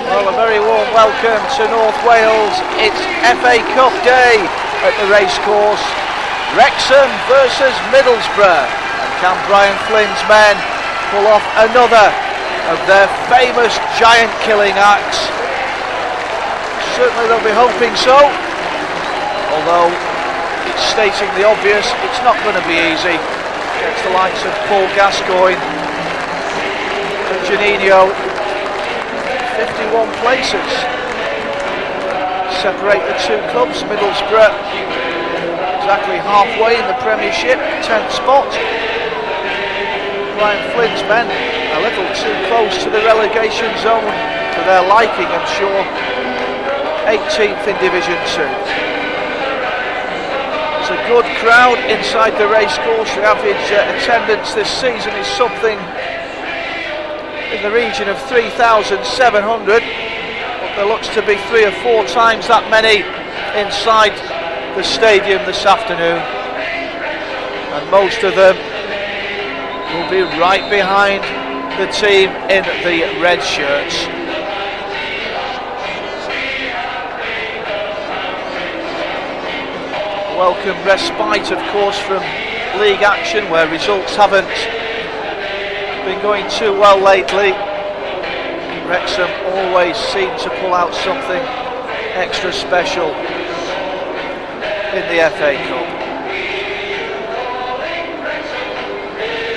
Well, a very warm welcome to North Wales. It's FA Cup day at the racecourse. Wrexham versus Middlesbrough. And can Brian Flynn's men pull off another of their famous giant killing acts? Certainly they'll be hoping so. Although it's stating the obvious, it's not going to be easy against the likes of Paul Gascoigne and Juninho. 51 places separate the two clubs. Middlesbrough exactly halfway in the Premiership, 10th spot. Brian Flynn's men a little too close to the relegation zone for their liking, I'm sure. 18th in Division 2. It's a good crowd inside the racecourse. The average attendance this season is something in the region of 3,700, but there looks to be 3 or 4 times that many inside the stadium this afternoon, and most of them will be right behind the team in the red shirts. Welcome respite, of course, from league action, where results haven't been going too well lately. Wrexham always seem to pull out something extra special in the FA Cup.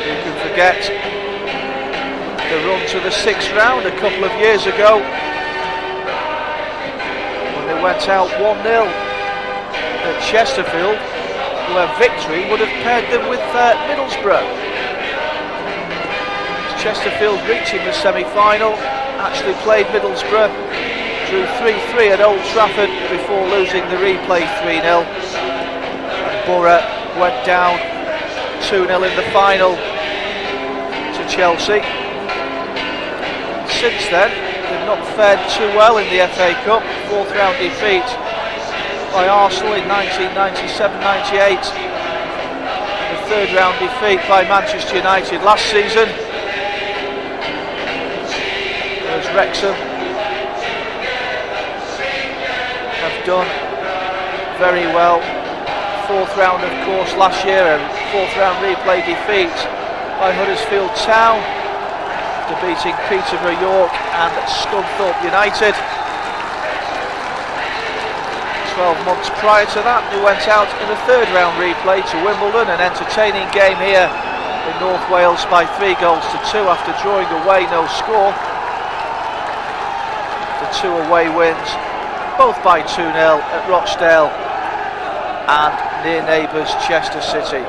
You can forget the run to the 6th round a couple of years ago, when they went out 1-0 at Chesterfield, where victory would have paired them with Middlesbrough. Chesterfield reaching the semi-final, actually played Middlesbrough, drew 3-3 at Old Trafford before losing the replay 3-0. And Borough went down 2-0 in the final to Chelsea. Since then, they've not fared too well in the FA Cup. 4th round defeat by Arsenal in 1997-98. The 3rd round defeat by Manchester United last season. Wrexham have done very well. 4th round, of course, last year, a 4th round replay defeat by Huddersfield Town, defeating Peterborough, York and Scunthorpe United. 12 months prior to that, they went out in a 3rd round replay to Wimbledon, an entertaining game here in North Wales by 3-2 after drawing away, no score. 2 away wins, both by 2-0 at Rochdale and near neighbours Chester City.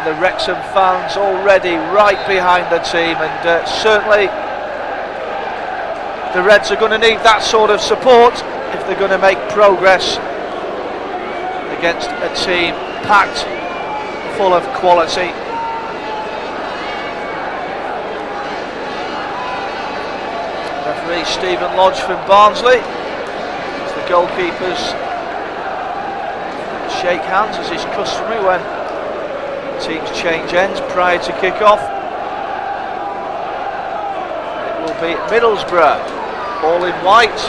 The Wrexham fans already right behind the team, and certainly the Reds are going to need that sort of support if they're going to make progress against a team packed full of quality. Referee Stephen Lodge from Barnsley. As the goalkeepers shake hands, as is customary when teams change ends prior to kick-off. It will be Middlesbrough, all in white,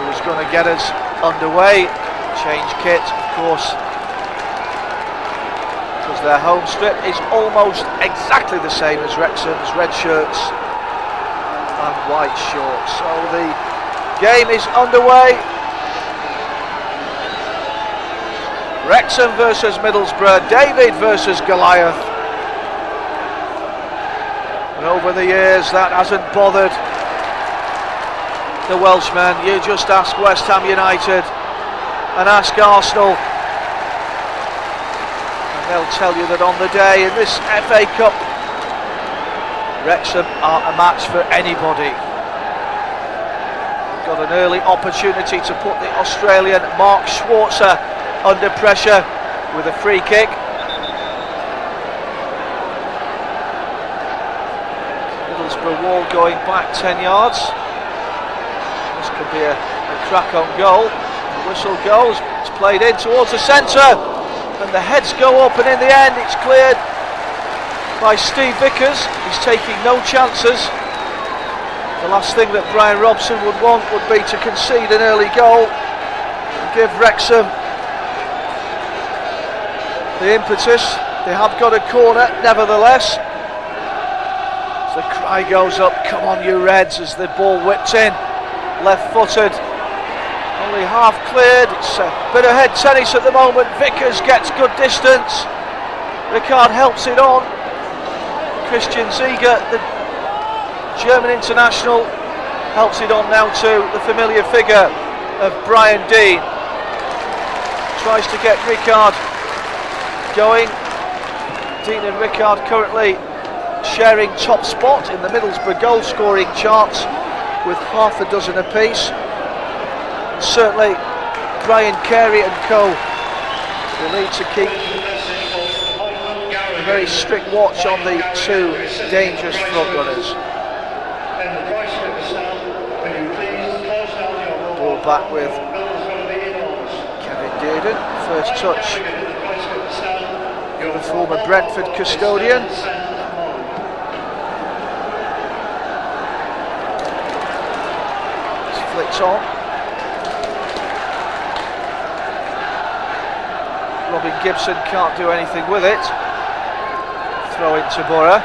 who's going to get us underway. Change kit, of course, because their home strip is almost exactly the same as Wrexham's, red shirts and white shorts. So the game is underway. Wrexham versus Middlesbrough, David versus Goliath. And over the years that hasn't bothered the Welshmen. You just ask West Ham United and ask Arsenal, and they'll tell you that on the day in this FA Cup, Wrexham are a match for anybody. Got an early opportunity to put the Australian Mark Schwarzer under pressure with a free kick. Middlesbrough wall going back 10 yards. This could be a crack on goal. The whistle goes, it's played in towards the centre, and the heads go up, and in the end it's cleared by Steve Vickers. He's taking no chances. The last thing that Brian Robson would want would be to concede an early goal and give Wrexham the impetus. They have got a corner nevertheless. As the cry goes up, come on you Reds, as the ball whipped in, left footed, only half cleared. It's a bit of head tennis at the moment. Vickers gets good distance, Ricard helps it on. Christian Ziege, the German international, helps it on now to the familiar figure of Brian Deane. Tries to get Ricard going. Deane and Ricard currently sharing top spot in the Middlesbrough goal scoring charts with half a dozen apiece. And certainly Brian Carey and co will need to keep a very strict watch on the two dangerous front runners. Ball back with Kevin Dearden, first touch the former Brentford custodian. It's flicked on. Robin Gibson can't do anything with it. Throw into Borough.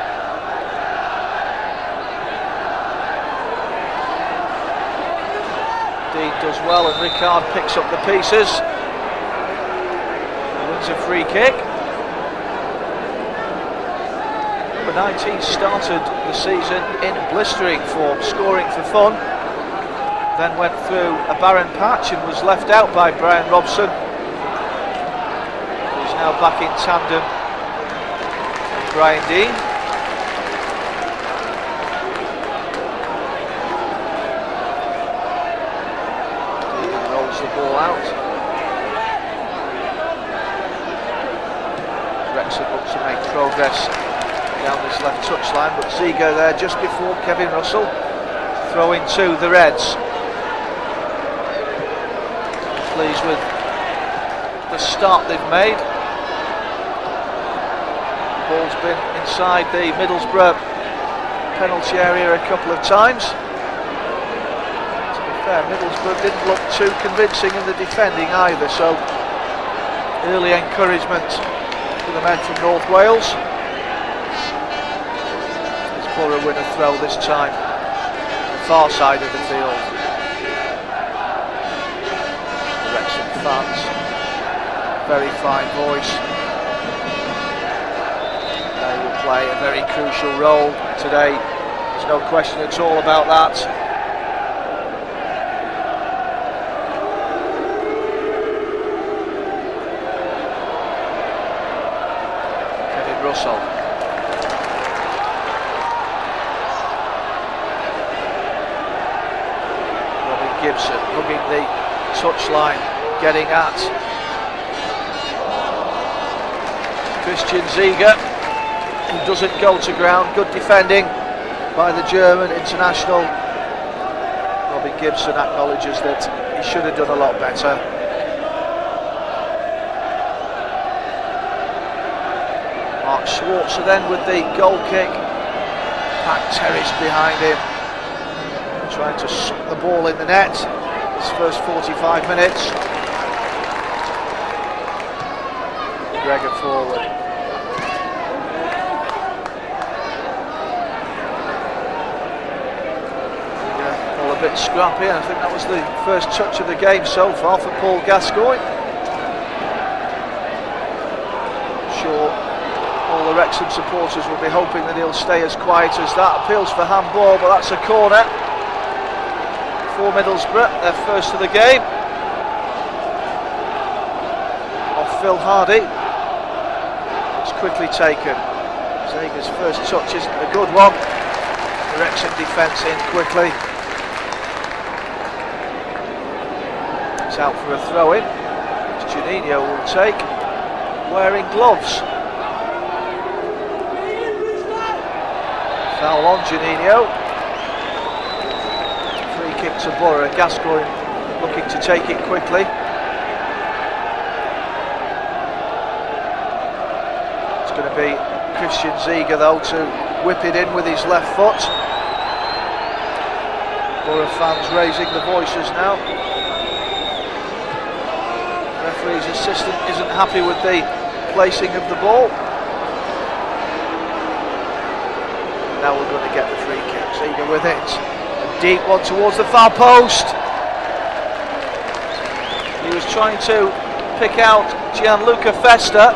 Deane does well and Ricard picks up the pieces. Wins a free kick. Number 19 started the season in blistering form, scoring for fun, then went through a barren patch and was left out by Brian Robson, who's now back in tandem with Brian Deane. Deane rolls the ball out. Wrexham looks to make progress down this left touchline, but Ziege there just before Kevin Russell. Throw into the Reds. Pleased with the start they've made. Ball's been inside the Middlesbrough penalty area a couple of times. To be fair, Middlesbrough didn't look too convincing in the defending either, so early encouragement for the men from North Wales. Borough win a throw this time, the far side of the field. The Wrexham fans, very fine voice. They will play a very crucial role today, there's no question at all about that. Kevin Russell. Gibson hugging the touchline, getting at Christian Ziege, who doesn't go to ground. Good defending by the German international. Robin Gibson acknowledges that he should have done a lot better. Mark Schwarzer then with the goal kick. Pat Terrace behind him, trying to suck the ball in the net. His first 45 minutes. Gregor forward. Yeah, all a bit scrappy, and I think that was the first touch of the game so far for Paul Gascoigne. I'm sure all the Wrexham supporters will be hoping that he'll stay as quiet as that. Appeals for handball, but that's a corner for Middlesbrough, their first of the game. Off Phil Hardy. It's quickly taken. Ziege's first touch isn't a good one. The Wrexham defence in quickly. It's out for a throw-in, which Juninho will take, wearing gloves. Foul on Juninho. Free kick to Borough. Gascoigne looking to take it quickly. It's going to be Christian Ziege though to whip it in with his left foot. Borough fans raising the voices now. Referee's assistant isn't happy with the placing of the ball. Now we're going to get the free kick. Ziga with it. A deep one towards the far post. He was trying to pick out Gianluca Festa.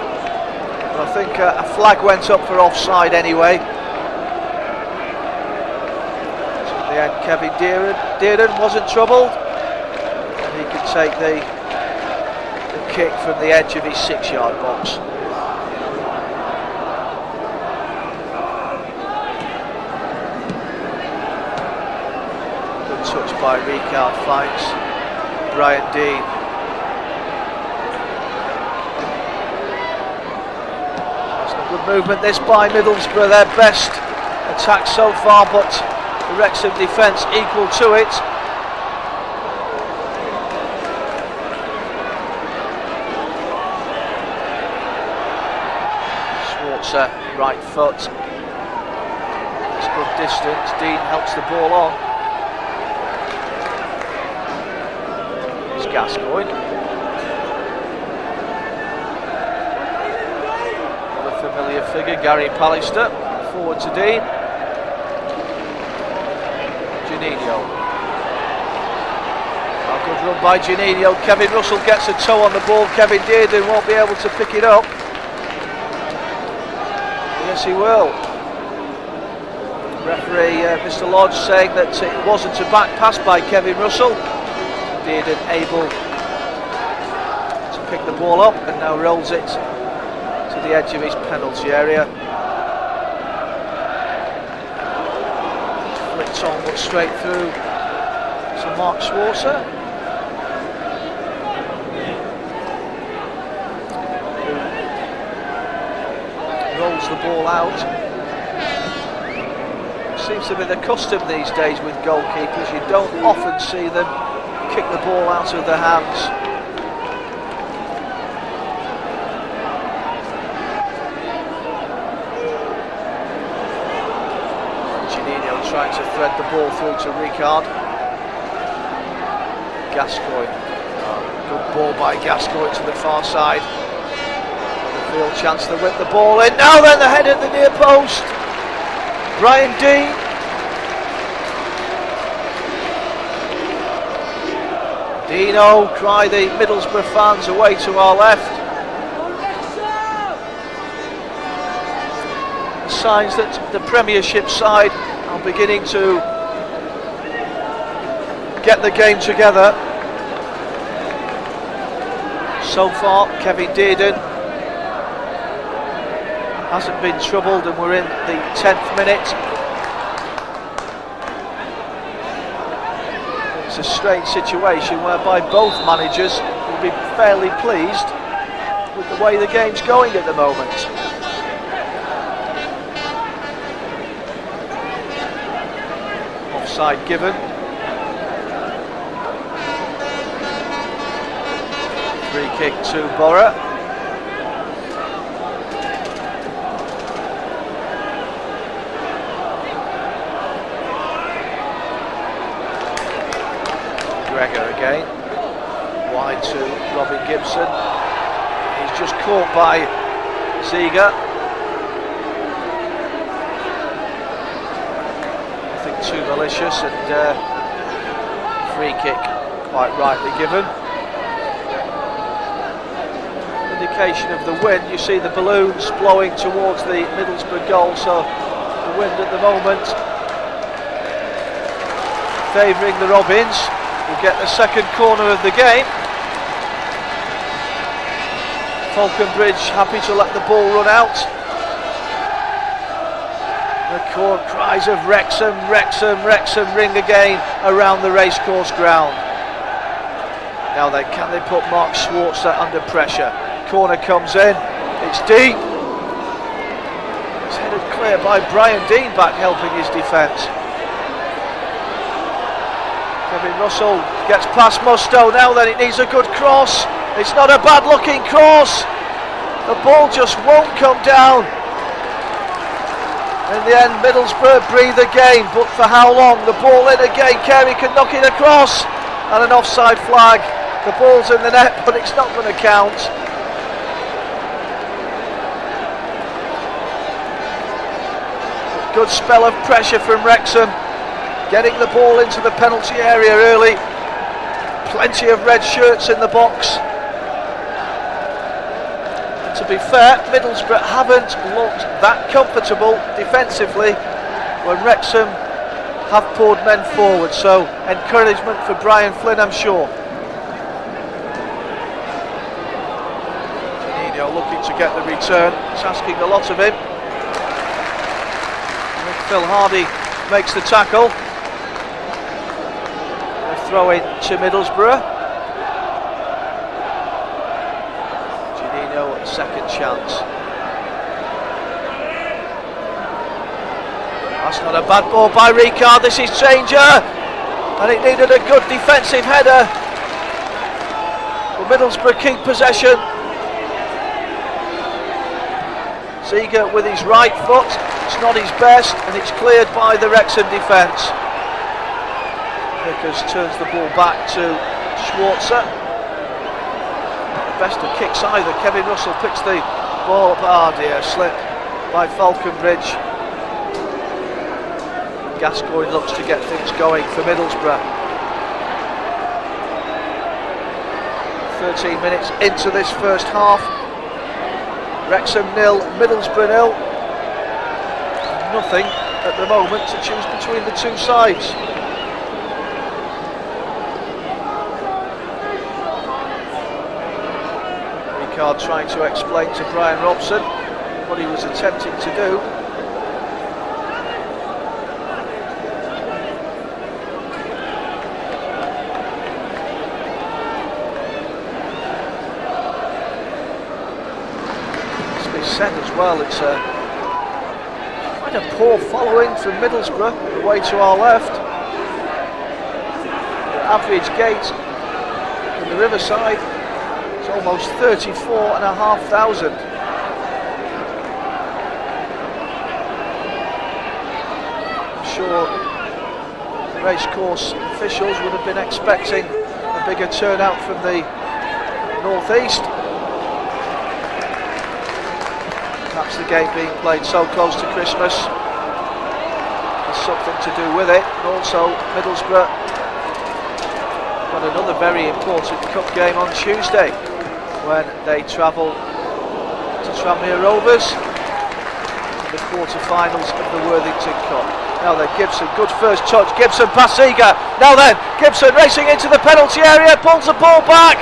I think a flag went up for offside anyway. So in the end, Kevin Dearden wasn't troubled, and he could take the kick from the edge of his 6-yard box. Good touch by Ricard, finds Brian Dean. Good movement this by Middlesbrough, their best attack so far, but the Wrexham defence equal to it. Schwarzer, right foot. It's good distance. Dean helps the ball on. It's Gascoigne. Familiar figure, Gary Pallister, forward to Dean. Juninho. A good run by Juninho. Kevin Russell gets a toe on the ball. Kevin Dearden won't be able to pick it up. Yes, he will. Referee Mr. Lodge saying that it wasn't a back pass by Kevin Russell. Dearden able to pick the ball up and now rolls it to the edge of his penalty area. Flicks on but straight through to Mark Schwarzer, who rolls the ball out. Seems to be the custom these days with goalkeepers. You don't often see them kick the ball out of their hands. Trying to thread the ball through to Ricard. Gascoigne. Good ball by Gascoigne to the far side. The field chance to whip the ball in. Now then, the head at the near post. Brian Dean. Dino, cry the Middlesbrough fans away to our left. Signs that the Premiership side are beginning to get the game together. So far, Kevin Dearden hasn't been troubled, and we're in the 10th minute. It's a strange situation whereby both managers will be fairly pleased with the way the game's going at the moment. Offside given. Free kick to Borough. Gregor again. Wide to Robin Gibson. He's just caught by Ziga. Too malicious, and free kick quite rightly given. Indication of the wind. You see the balloons blowing towards the Middlesbrough goal, so the wind at the moment favouring the Robins. We'll get the second corner of the game. Falconbridge happy to let the ball run out. The court cries of Wrexham, Wrexham, Wrexham ring again around the racecourse ground. Now then, can they put Mark Schwarzer under pressure? Corner comes in, it's deep. It's headed clear by Brian Dean, back helping his defence. Kevin Russell gets past Musto. Now then, it needs a good cross. It's not a bad looking cross. The ball just won't come down. In the end, Middlesbrough breathe again, but for how long? The ball in again, Carey can knock it across, and an offside flag. The ball's in the net, but it's not going to count. A good spell of pressure from Wrexham, getting the ball into the penalty area early. Plenty of red shirts in the box. To be fair, Middlesbrough haven't looked that comfortable defensively when Wrexham have poured men forward, so encouragement for Brian Flynn, I'm sure. Janino looking to get the return, it's asking a lot of him. Phil Hardy makes the tackle. A throw in to Middlesbrough. Second chance. That's not a bad ball by Ricard, this is danger, and it needed a good defensive header. But Middlesbrough keep possession. Ziege with his right foot, it's not his best, and it's cleared by the Wrexham defence. Vickers turns the ball back to Schwarzer. Best of kicks either. Kevin Russell picks the ball up. Ah dear, slip by Falconbridge. Gascoigne looks to get things going for Middlesbrough. 13 minutes into this first half. Wrexham 0, Middlesbrough 0. Nothing at the moment to choose between the two sides. Trying to explain to Brian Robson what he was attempting to do. Must be said as well, it's quite a poor following from Middlesbrough away to our left. The average gate in the Riverside, almost 34,500. I'm sure the racecourse officials would have been expecting a bigger turnout from the northeast. Perhaps the game being played so close to Christmas has something to do with it. And also Middlesbrough got another very important cup game on Tuesday, when they travel to Tranmere Rovers in the quarter-finals of the Worthington Cup. Now then, Gibson, good first touch, Gibson past Ziege. Now then, Gibson racing into the penalty area, pulls the ball back.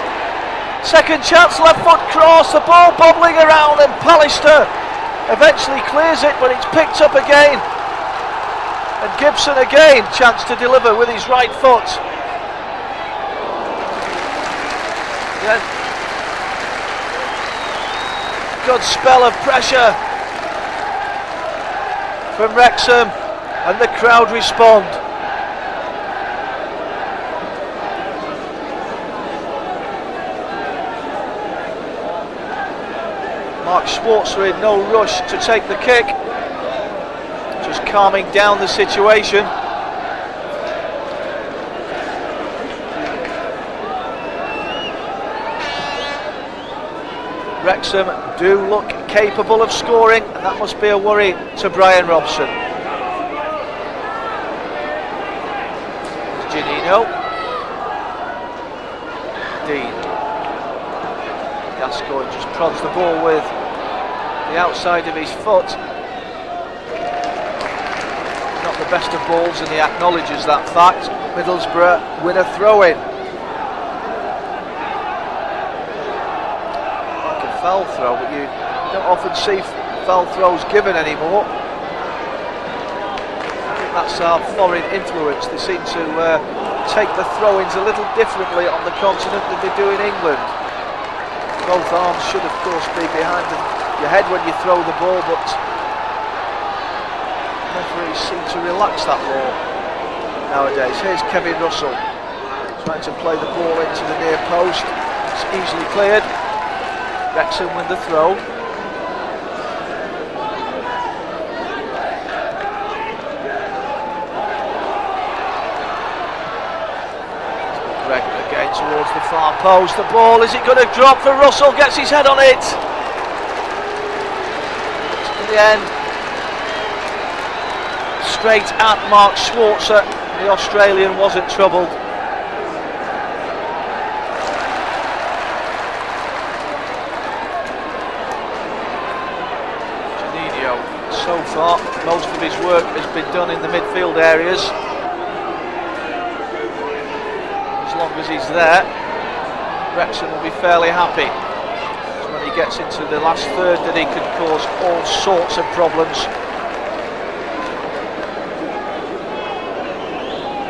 Second chance, left foot cross, the ball bobbling around, and Pallister eventually clears it, but it's picked up again. And Gibson again, chance to deliver with his right foot. Yeah. Good spell of pressure from Wrexham, and the crowd respond. Mark Schwarzer in no rush to take the kick, just calming down the situation. Wrexham do look capable of scoring, and that must be a worry to Brian Robson. Janino. Dean. Gascoigne just prods the ball with the outside of his foot. Not the best of balls, and he acknowledges that fact. Middlesbrough win a throw-in. Foul throw, but you don't often see foul throws given anymore. I think that's our foreign influence. They seem to take the throw-ins a little differently on the continent than they do in England. Both arms should of course be behind your head when you throw the ball, but referees seem to relax that law nowadays. Here's Kevin Russell trying to play the ball into the near post. It's easily cleared. Wrexham win the throw. towards the far post. The ball, is it going to drop for Russell? Gets his head on it. In the end, straight at Mark Schwarzer. The Australian wasn't troubled. So far, most of his work has been done in the midfield areas. As long as he's there, Wrexham will be fairly happy. It's when he gets into the last third that he can cause all sorts of problems.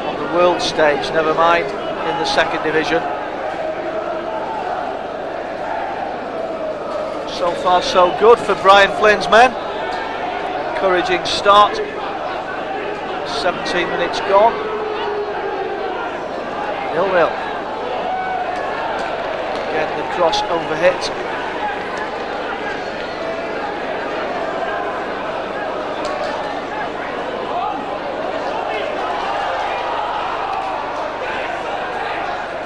On the world stage, never mind in the second division. So far so good for Brian Flynn's men. Encouraging start. 17 minutes gone. 0-0. Again the cross overhit.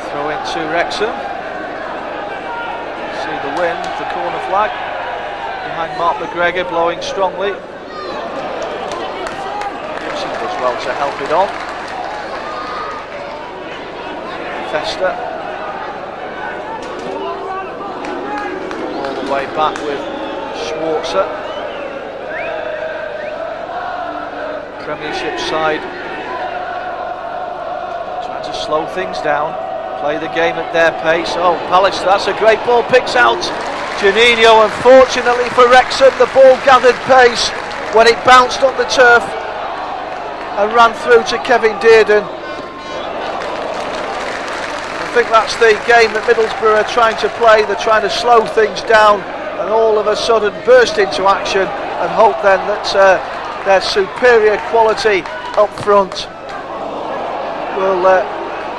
Throw into Wrexham. See the wind, the corner flag. Behind Mark McGregor, blowing strongly. Well to help it on. Fester all the way back with Schwarzer. Premiership side trying to slow things down, play the game at their pace. Oh, Pallister, that's a great ball, picks out Juninho. Unfortunately for Wrexham, the ball gathered pace when it bounced on the turf and ran through to Kevin Dearden. I think that's the game that Middlesbrough are trying to play. They're trying to slow things down and all of a sudden burst into action and hope then that their superior quality up front will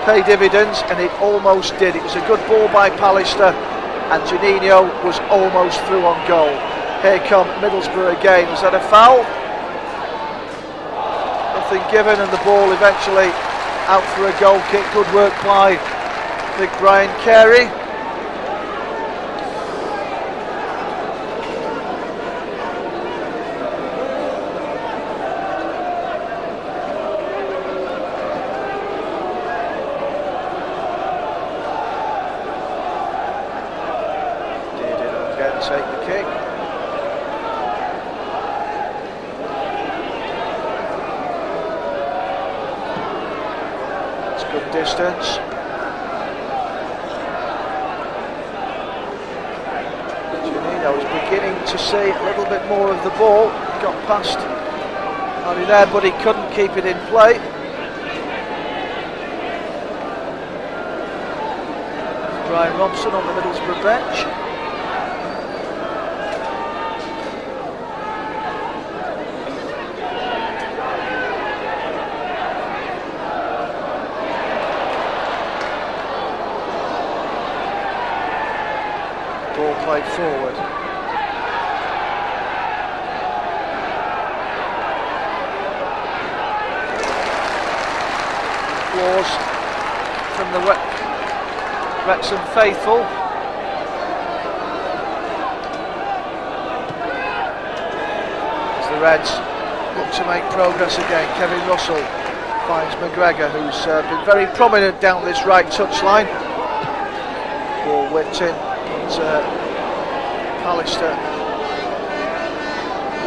pay dividends, and it almost did. It was a good ball by Pallister and Juninho was almost through on goal. Here come Middlesbrough again. Was that a foul? Given, and the ball eventually out for a goal kick. Good work by big Brian Carey. Did it again take the kick. Good distance. Juninho is beginning to see a little bit more of the ball. Got past Harry there, but he couldn't keep it in play. Brian Robson on the Middlesbrough bench. Ball played forward. Applause from the Wrexham faithful. As the Reds look to make progress again. Kevin Russell finds McGregor, who's been very prominent down this right touchline. Ball whipped in. Pallister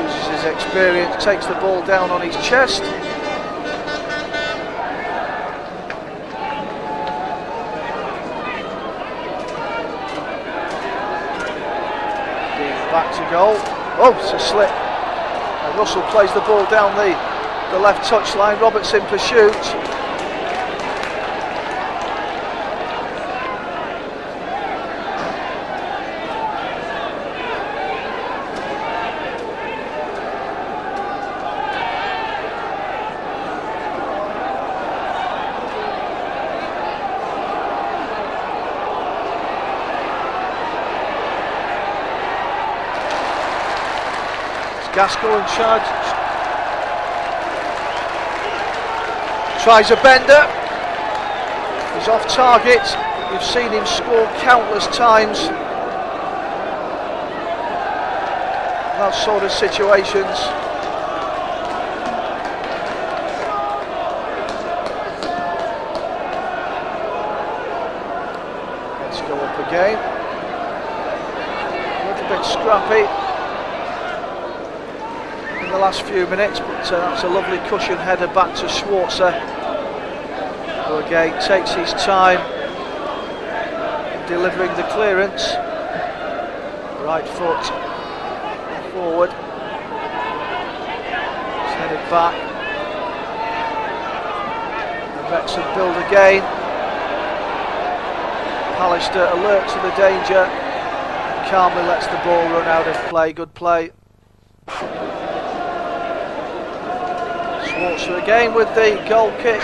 uses his experience, takes the ball down on his chest. Deep back to goal. Oh, it's a slip. And Russell plays the ball down the left touchline. Roberts in pursuit. Gaskell in charge. Tries a bender. He's off target. You've seen him score countless times. That sort of situations. Let's go up again. A little bit scrappy in the last few minutes, but that's a lovely cushion header back to Schwarzer, who again takes his time delivering the clearance. Right foot forward, it's headed back, and Wrexham build again. Pallister alert to the danger, calmly lets the ball run out of play. Good play. Schwarzer again with the goal kick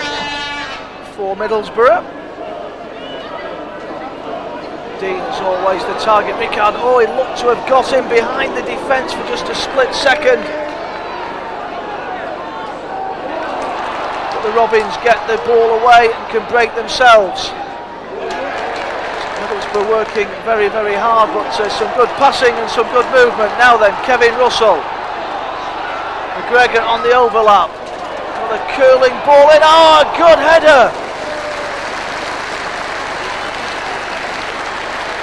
for Middlesbrough. Dean is always the target. Ricard, he looked to have got him behind the defence for just a split second. But the Robins get the ball away and can break themselves. Middlesbrough working very, very hard, but some good passing and some good movement. Now then, Kevin Russell. McGregor on the overlap. With a curling ball in. Good header!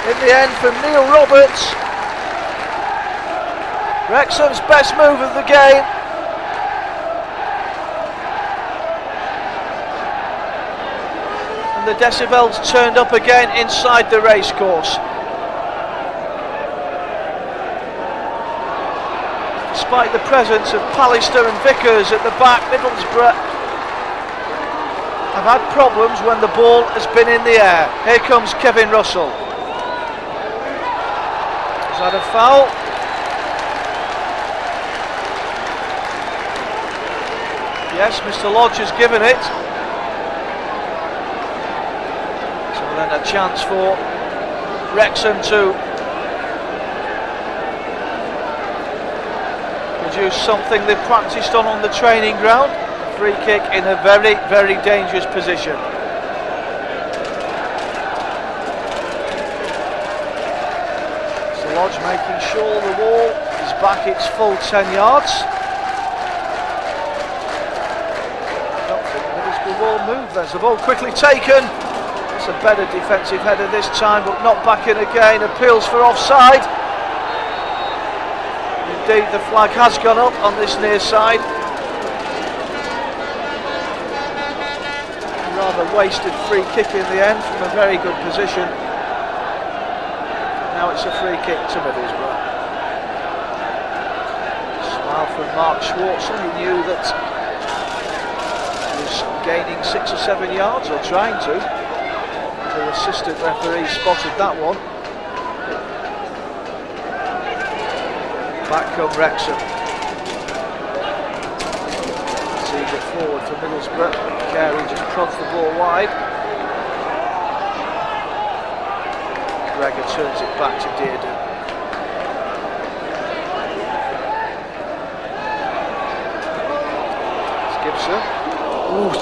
In the end from Neil Roberts. Wrexham's best move of the game. And the decibels turned up again inside the racecourse. Despite the presence of Pallister and Vickers at the back, Middlesbrough have had problems when the ball has been in the air. Here comes Kevin Russell. Is that a foul? Yes, Mr. Lodge has given it. So then a chance for Wrexham to produce something they've practiced on the training ground. Free kick in a very, very dangerous position. Lodge making sure the wall is back its full 10 yards. Not think Middlesbrough will move. There's the ball quickly taken. It's a better defensive header this time, but not back in again. Appeals for offside. Indeed, the flag has gone up on this near side. Rather wasted free kick in the end from a very good position. Now it's a free kick to Middlesbrough. Smile from Mark Schwarzer. He knew that he was gaining 6 or 7 yards, or trying to. The assistant referee spotted that one. Back come Wrexham. See it forward for Middlesbrough. Carey just prods the ball wide. Gregor turns it back to Dearden. It's Gibson.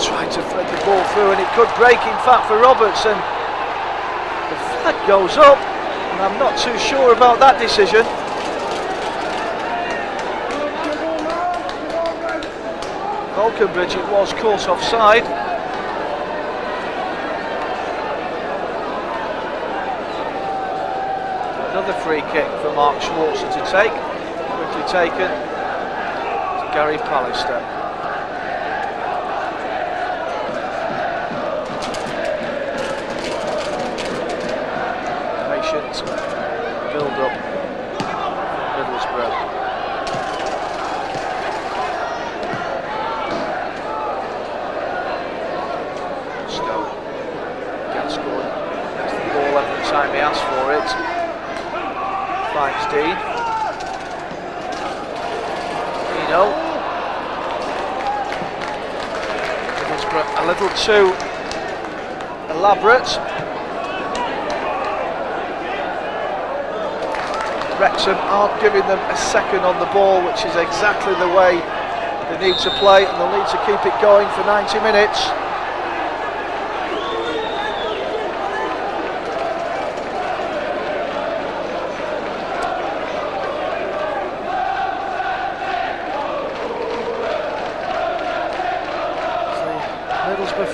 Trying to thread the ball through, and it could break in fact for Roberts, and the flag goes up, and I'm not too sure about that decision. Falconbridge, it was caught offside. Another free kick for Mark Schwarzer to take. Quickly taken to Gary Pallister. Patient build up Middlesbrough. Stowe again scored. Gets the ball every time he asks for it. Finds Dean. Middlesbrough a little too elaborate. Wrexham aren't giving them a second on the ball, which is exactly the way they need to play, and they'll need to keep it going for 90 minutes.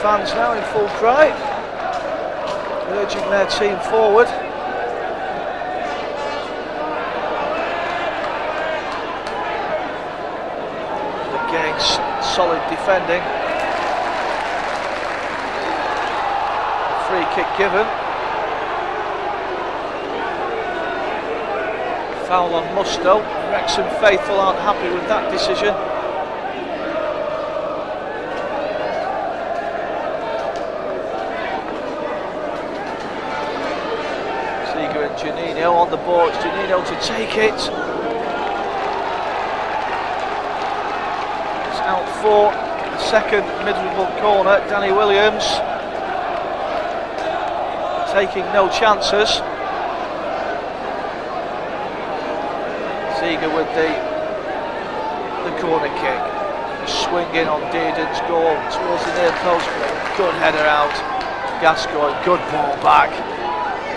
fans now in full cry, urging their team forward. Against solid defending. Free kick given. Foul on Musto. Wrexham faithful aren't happy with that decision. Ziege and Janino on the ball. It's Janino to take it. It's out for the second Middlesbrough corner. Danny Williams taking no chances. Ziege with the corner kick, swinging on Dearden's goal towards the near post. Good header out. Gascoigne, good ball back.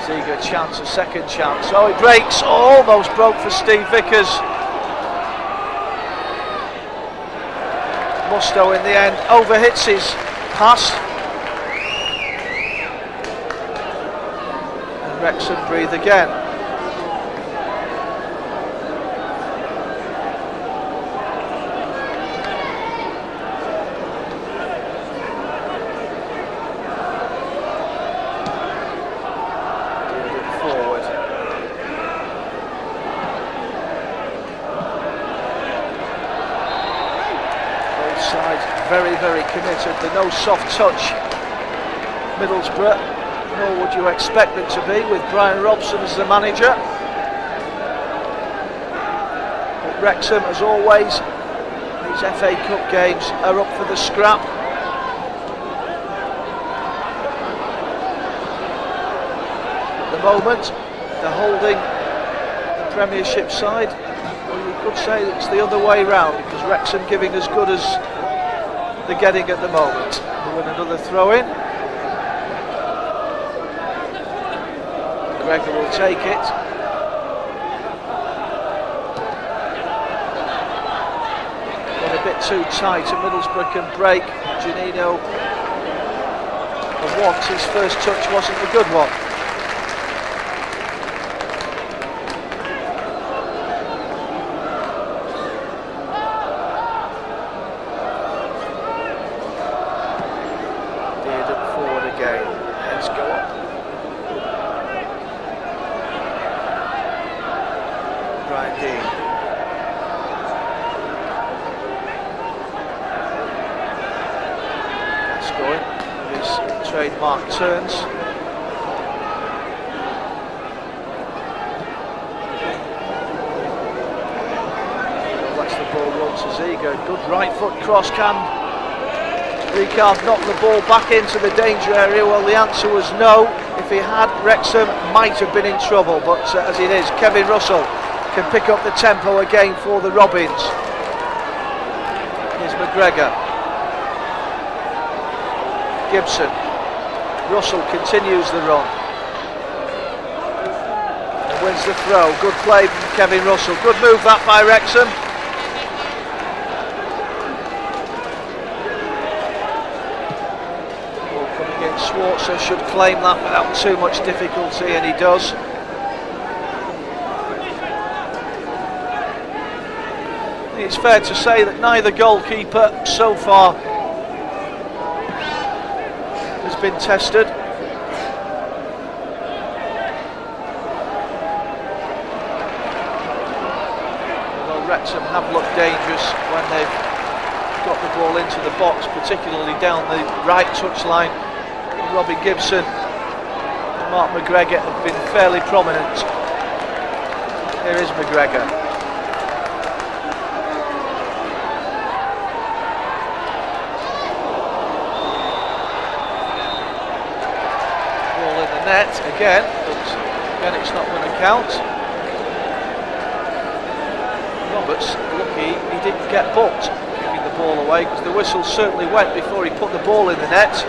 Ziege a chance, a second chance. Oh, it breaks. Oh, almost broke for Steve Vickers. Musto in the end overhits his pass. And Wrexham breathe again. Very, very committed. They're no soft touch, Middlesbrough, nor would you expect them to be with Brian Robson as the manager. But Wrexham, as always, these FA Cup games are up for the scrap. At the moment, they're holding the Premiership side. Well, you could say it's the other way round, because Wrexham giving as good as they're getting at the moment. We'll win another throw-in. Gregor will take it. Got a bit too tight, and Middlesbrough can break. Janino, for once, his first touch wasn't a good one. Trademark turns. Lets the ball run to Ziege. Good right foot cross. Can Ricard knock the ball back into the danger area? Well, the answer was no. If he had, Wrexham might have been in trouble, but as it is, Kevin Russell can pick up the tempo again for the Robins. Here's McGregor. Gibson. Russell continues the run and wins the throw. Good play from Kevin Russell. Good move that by Wrexham. Ball coming in. Schwarzer should claim that without too much difficulty, and he does. I think it's fair to say that neither goalkeeper so far been tested. Well, Wrexham have looked dangerous when they've got the ball into the box, particularly down the right touchline. Robin Gibson and Mark McGregor have been fairly prominent. Here is McGregor. Net again, but again it's not going to count. Roberts lucky he didn't get booked kicking the ball away, because the whistle certainly went before he put the ball in the net.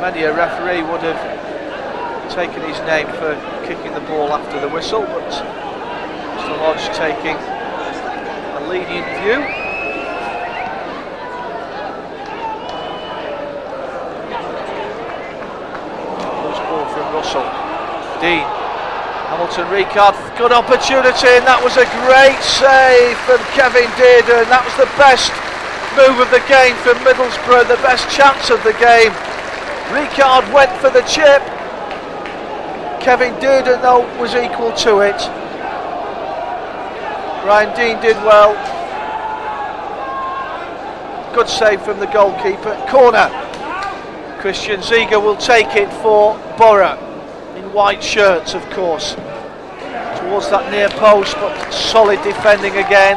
Many a referee would have taken his name for kicking the ball after the whistle, but Mr. Lodge taking a lenient view. Dean. Hamilton Ricard, good opportunity, and that was a great save from Kevin Dearden. That was the best move of the game from Middlesbrough, the best chance of the game. Ricard went for the chip. Kevin Dearden, though, was equal to it. Brian Dean did well. Good save from the goalkeeper. Corner. Christian Ziege will take it for Borough. In white shirts, of course. Towards that near post, but solid defending again.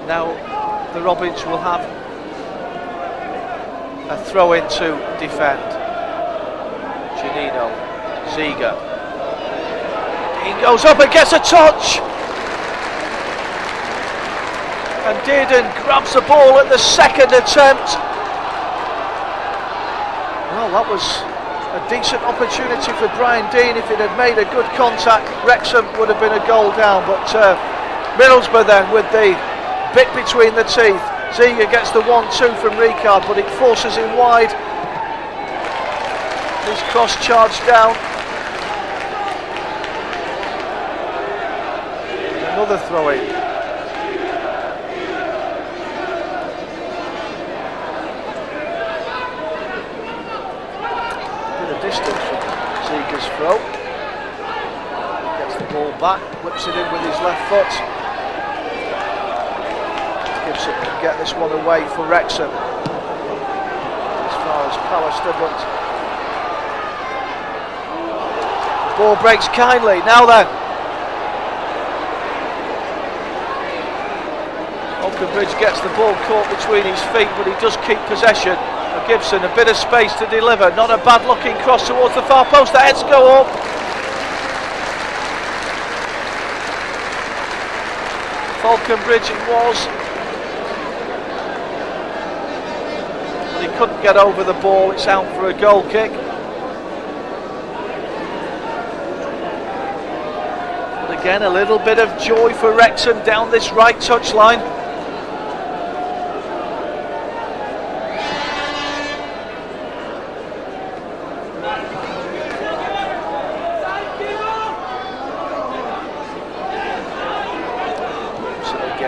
Now the Robins will have a throw in to defend. Janino, Ziege. He goes up and gets a touch. And Dearden grabs the ball at the second attempt. Well, that was a decent opportunity for Brian Dean. If it had made a good contact, Wrexham would have been a goal down. But Middlesbrough then with the bit between the teeth. Ziege gets the 1-2 from Ricard, but it forces him wide. His cross charged down. Another throw in. Distance from Ziege's throw. Gets the ball back, whips it in with his left foot. Gibson can get this one away for Wrexham. As far as Pallister, but the ball breaks kindly. Now then, Falconbridge gets the ball caught between his feet, but he does keep possession. Gibson, a bit of space to deliver, not a bad looking cross towards the far post, the heads go up. Falconbridge it was, but he couldn't get over the ball. It's out for a goal kick. But again, a little bit of joy for Wrexham down this right touchline.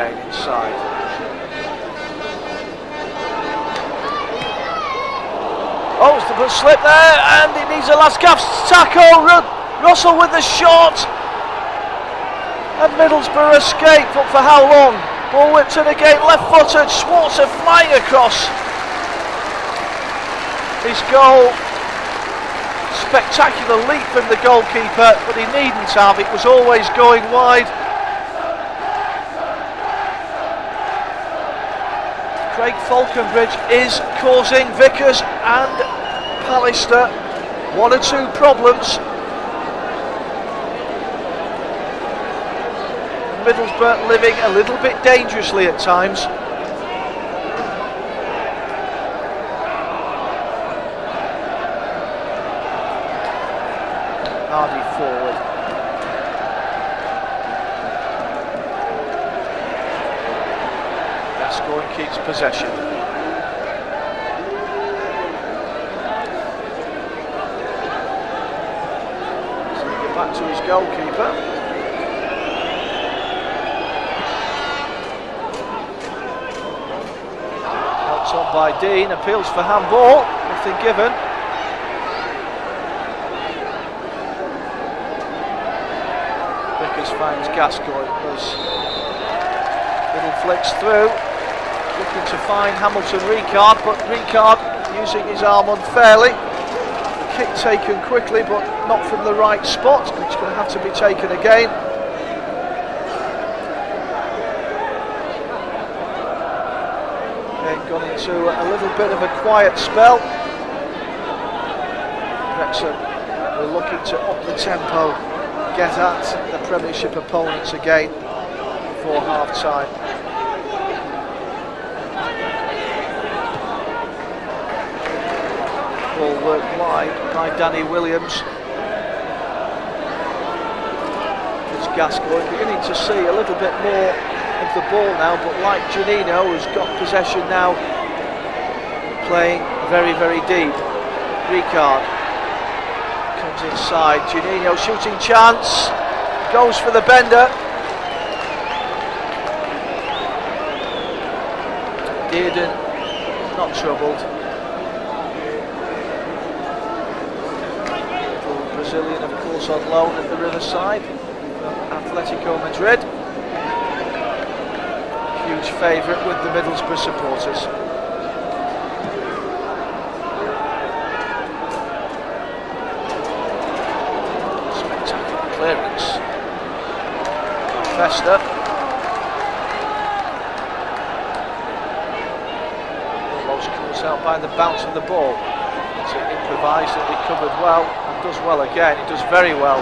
Inside. Oh, it's the good slip there, and it needs a last gasp tackle. Russell with the shot, and Middlesbrough escape, but for how long? Ball whipped in again, left-footed. Schwarzer flying across. His goal, spectacular leap from the goalkeeper, but he needn't have. It was always going wide. Craig Falconbridge is causing Vickers and Pallister one or two problems. Middlesbrough living a little bit dangerously at times. Hardy forward. Gascoigne keeps possession. So we get back to his goalkeeper. Helped on by Dean, appeals for handball, nothing given. Vickers finds Gascoigne, little flicks through, looking to find Hamilton Ricard, but Ricard using his arm unfairly. The kick taken quickly, but not from the right spot. It's going to have to be taken again. Then gone into a little bit of a quiet spell. Wrexham were looking to up the tempo, get at the Premiership opponents again before half time. Ball worked wide by Danny Williams. It's Gascoigne beginning to see a little bit more of the ball now, but like Janino, who's got possession now, playing very, very deep. Ricard comes inside. Juninho shooting chance. Goes for the bender. Dearden not troubled. The Brazilian, of course, on loan at the Riverside. Atletico Madrid. Huge favourite with the Middlesbrough supporters. Spectacular clearance. Festa. Almost comes out by the bounce of the ball. It's improvised and recovered well, and does well again. He does very well.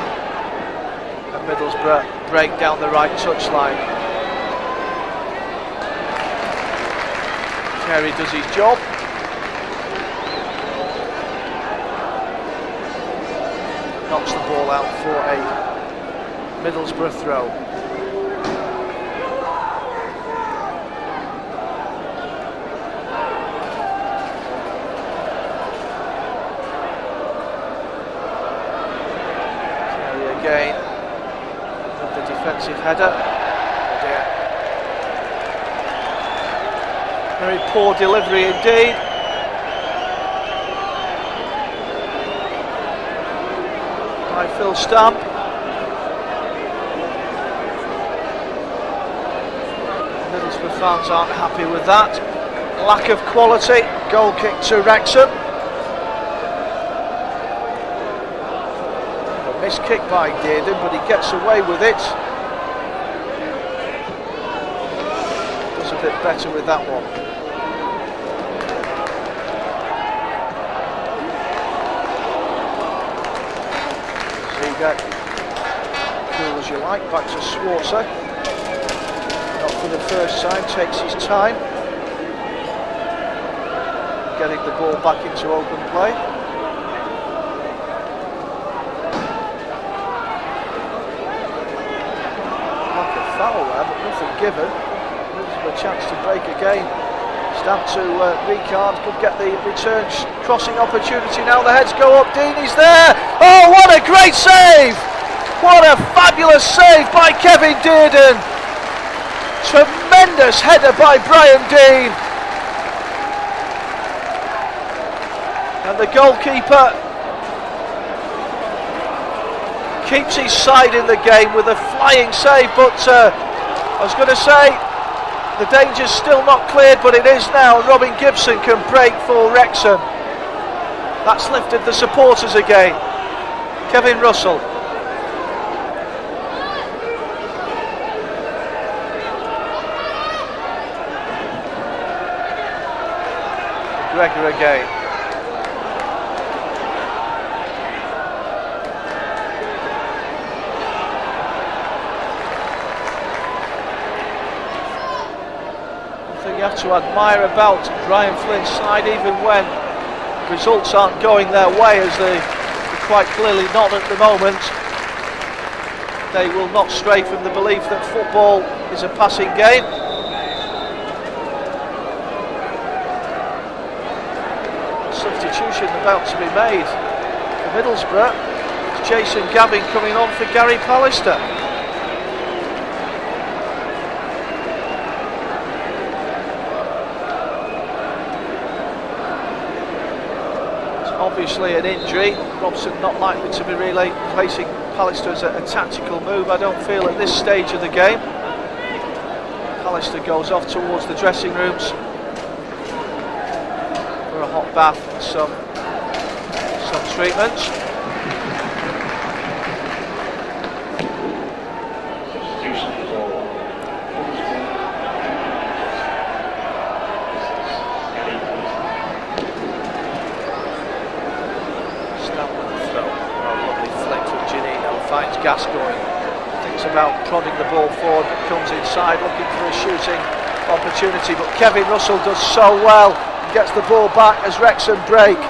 And Middlesbrough break down the right touchline. Kerry does his job. Knocks the ball out for a Middlesbrough throw. Kerry again with the defensive header. Oh dear. Very poor delivery indeed. By Phil Stamp. Middlesbrough fans aren't happy with that. Lack of quality. Goal kick to Wrexham. A missed kick by Dearden, but he gets away with it. Does a bit better with that one. Cool as you like, back to Schwarzer. Not for the first time, takes his time. Getting the ball back into open play. Like a foul there, but nothing given. There's a chance to break again. Stamp to Ricard, could get the return crossing opportunity now. The heads go up, Deeney's there. Oh, what a great save! What a fabulous save by Kevin Dearden. Tremendous header by Brian Dean. And the goalkeeper keeps his side in the game with a flying save, but I was going to say, the danger's still not cleared, but it is now. Robin Gibson can break for Wrexham. That's lifted the supporters again. Kevin Russell. Gregor again. You have to admire about Brian Flynn's side, even when results aren't going their way, as they're quite clearly not at the moment. They will not stray from the belief that football is a passing game. Substitution about to be made for Middlesbrough. It's Jason Gavin coming on for Gary Pallister. Obviously an injury. Robson not likely to be replacing Pallister as a tactical move, I don't feel, at this stage of the game. Pallister goes off towards the dressing rooms for a hot bath and some treatments. Finds Gascoigne, thinks about prodding the ball forward, but comes inside looking for a shooting opportunity, but Kevin Russell does so well and gets the ball back as Wrexham break.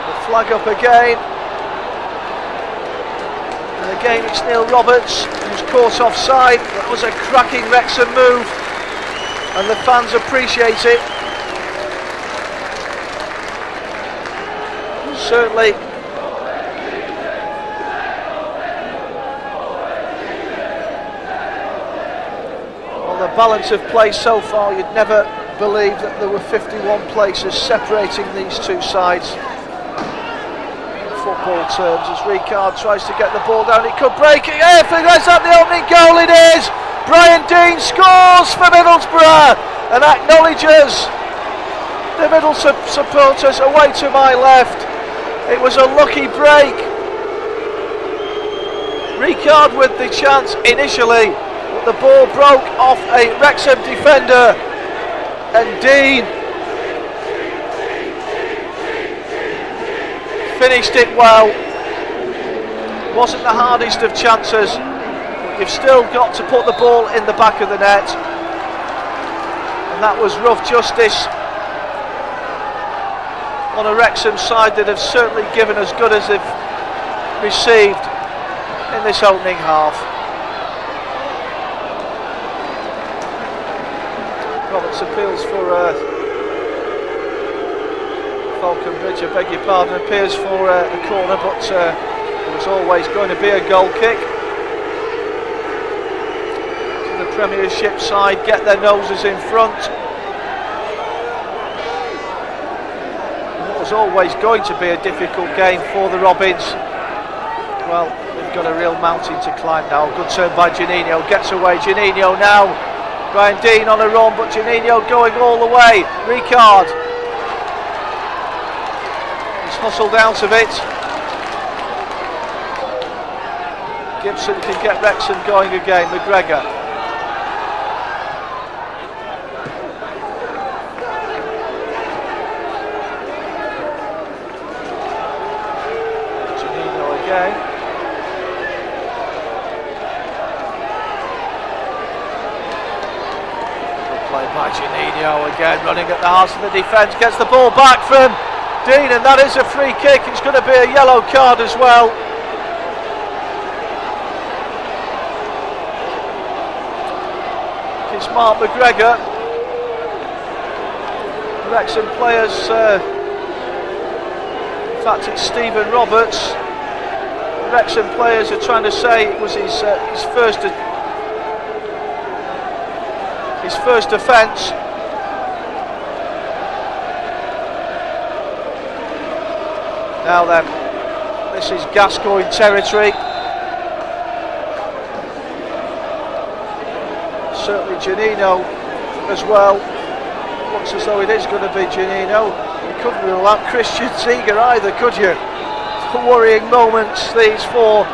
The flag up again, and again it's Neil Roberts who's caught offside. That was a cracking Wrexham move, and the fans appreciate it. Certainly the balance of play so far, you'd never believe that there were 51 places separating these two sides in football terms. As Ricard tries to get the ball down, it could break it. If that's at the opening goal, it is! Brian Dean scores for Middlesbrough and acknowledges the Middlesbrough supporters away to my left. It was a lucky break. Ricard with the chance initially, but the ball broke off a Wrexham defender, and Dean finished it well. Wasn't the hardest of chances, but you've still got to put the ball in the back of the net, and that was rough justice on a Wrexham side that have certainly given as good as they've received in this opening half. Roberts appeals for Falconbridge, I beg your pardon, appears for a corner, but there was always going to be a goal kick. So the Premiership side get their noses in front. And what was always going to be a difficult game for the Robins, well, they've got a real mountain to climb now. Good turn by Janino, gets away, Janino now. Brian Dean on a run, but Janino going all the way. Ricard, he's hustled out of it. Gibson can get Wrexham going again. McGregor. Janino again. By Janino again, running at the heart of the defence, gets the ball back from Dean, and that is a free kick. It's going to be a yellow card as well. It's Mark McGregor. Wrexham players, in fact it's Stephen Roberts. The Wrexham players are trying to say it was his first offence. Now then, this is Gascoigne territory. Certainly Janino as well. Looks as though it is going to be Janino. You couldn't rule out Christian Ziege either, could you? Worrying moments these for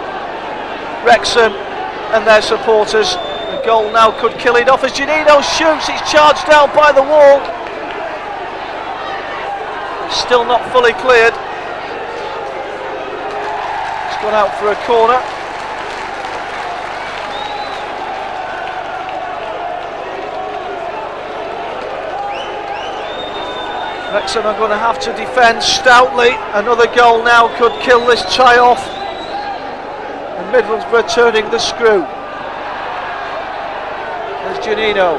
Wrexham and their supporters. The goal now could kill it off as Janino shoots. It's charged down by the wall. It's still not fully cleared. It's gone out for a corner. Wrexham are going to have to defend stoutly. Another goal now could kill this tie off. And Middlesbrough turning the screw. There's Janino.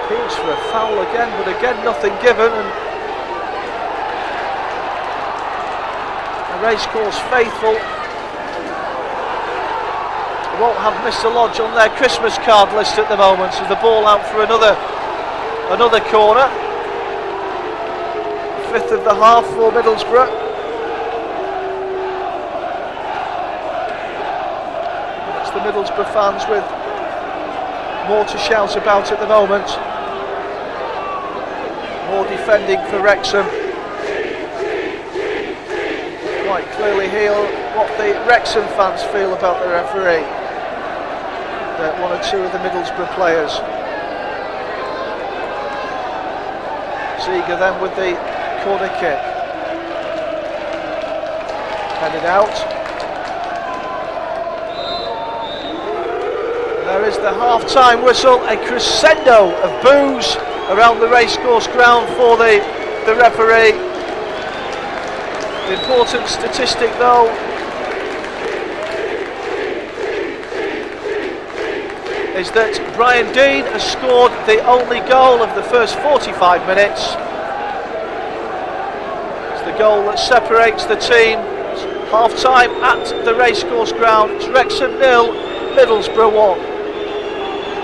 Appeals for a foul again, but again nothing given. And the racecourse faithful won't have Mr. Lodge on their Christmas card list at the moment. So the ball out for another corner. Fifth of the half for Middlesbrough. It's the Middlesbrough fans with more to shout about at the moment. More defending for Wrexham. Quite clearly hear what the Wrexham fans feel about the referee. One or two of the Middlesbrough players. Ziege then with the corner kick. Headed out. There is the half-time whistle, a crescendo of boos around the racecourse ground for the referee. The important statistic though is that Brian Deane has scored the only goal of the first 45 minutes. It's the goal that separates the team. It's half-time at the racecourse ground. It's Wrexham 0, Middlesbrough 1.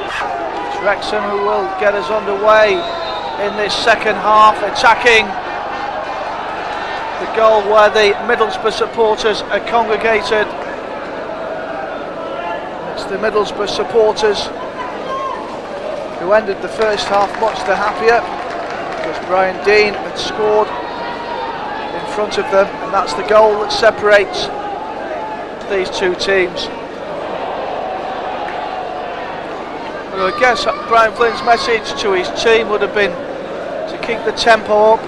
It's Wrexham who will get us underway in this second half, attacking the goal where the Middlesbrough supporters are congregated. It's the Middlesbrough supporters who ended the first half much the happier because Brian Deane had scored in front of them, and that's the goal that separates these two teams. Well, I guess Brian Flynn's message to his team would have been to keep the tempo up,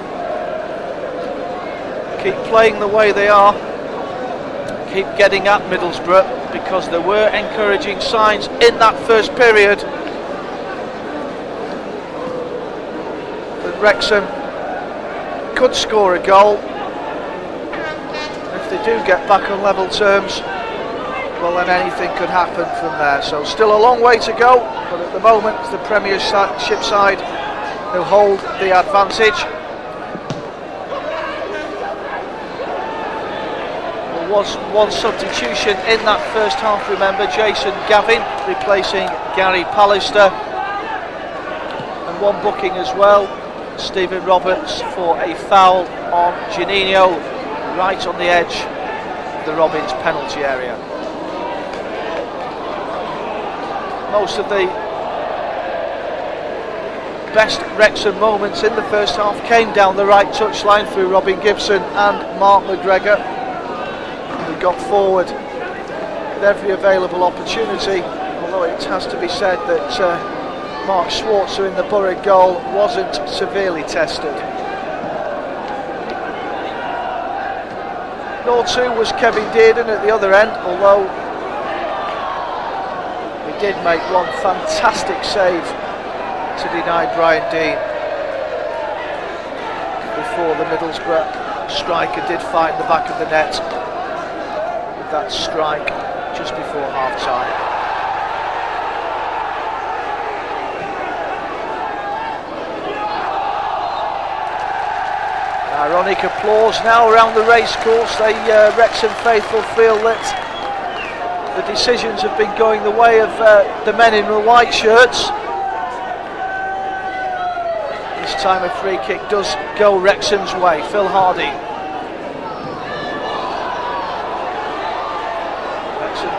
keep playing the way they are, keep getting at Middlesbrough, because there were encouraging signs in that first period that Wrexham could score a goal. If they do get back on level terms, well, then anything could happen from there. So still a long way to go, but at the moment it's the Premiership side who hold the advantage. Was one substitution in that first half, remember, Jason Gavin replacing Gary Pallister, and one booking as well, Stephen Roberts, for a foul on Juninho right on the edge of the Robins penalty area. Most of the best Wrexham moments in the first half came down the right touchline through Robin Gibson and Mark McGregor. Got forward with every available opportunity, although it has to be said that Mark Schwarzer in the Borough goal wasn't severely tested. Nor too was Kevin Dearden at the other end, although he did make one fantastic save to deny Brian Deane before the Middlesbrough striker did find the back of the net. That strike just before half-time. Ironic applause now around the racecourse. The Wrexham faithful feel that the decisions have been going the way of the men in the white shirts. This time a free kick does go Wrexham's way. Phil Hardy.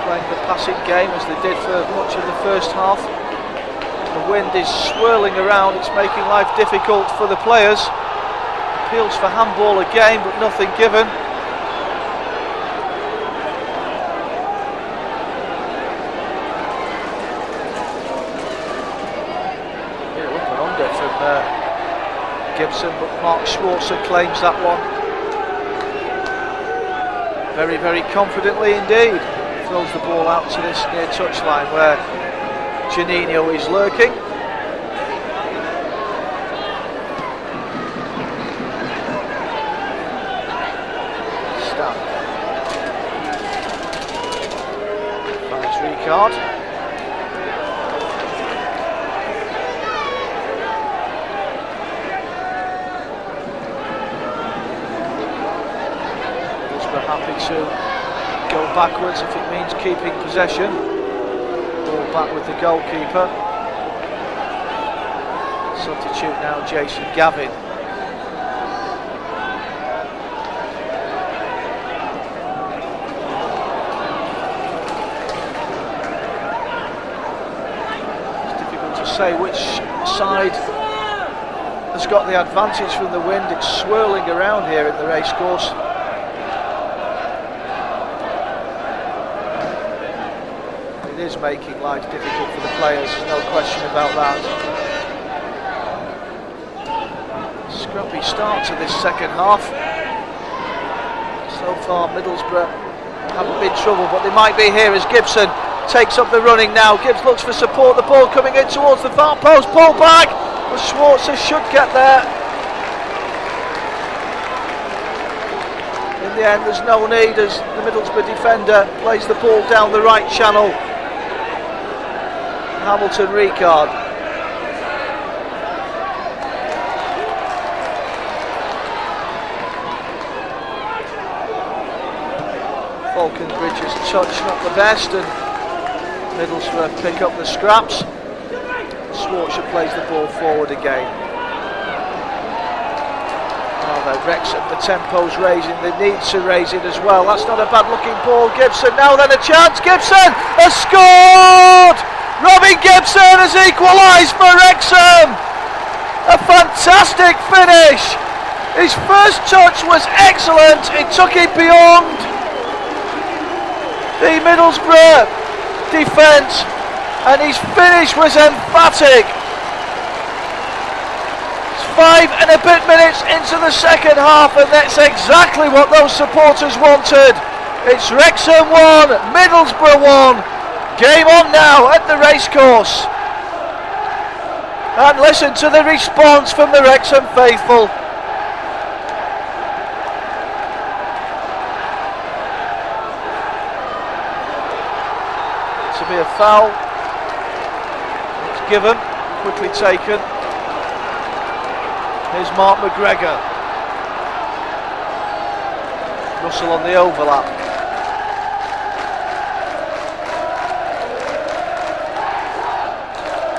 Playing the passing game as they did for much of the first half. The wind is swirling around, it's making life difficult for the players. Appeals for handball again, but nothing given. Yeah, up and under from Gibson, but Mark Schwarzer claims that one very, very confidently indeed. Throws the ball out to this near touchline where Juninho is lurking. Stan finds Ricard. Middlesbrough happy to go backwards if it means keeping possession. Ball back with the goalkeeper. Substitute now Jason Gavin. It's difficult to say which side has got the advantage from the wind. It's swirling around here in the racecourse. Is making life difficult for the players, there's no question about that. Scrappy start to this second half. So far Middlesbrough haven't been trouble, but they might be here as Gibson takes up the running now. Gibbs looks for support, the ball coming in towards the far post, pull back, but Schwarzer should get there. In the end. There's no need as the Middlesbrough defender plays the ball down the right channel. Hamilton Ricard. Falconbridge's touch not the best, and Middlesbrough pick up the scraps. Schwarzer plays the ball forward again. Wrexham, the tempo's raising, they need to raise it as well. That's not a bad looking ball. Gibson, now then a chance. Gibson has scored! Robin Gibson has equalised for Wrexham. A fantastic finish. His first touch was excellent. It took it beyond the Middlesbrough defence, and his finish was emphatic. 5 and a bit minutes into the second half, and that's exactly what those supporters wanted. It's Wrexham 1, Middlesbrough 1. Game on now at the racecourse. And listen to the response from the Wrexham faithful. To be a foul. It's given, quickly taken. Here's Mark McGregor. Russell on the overlap.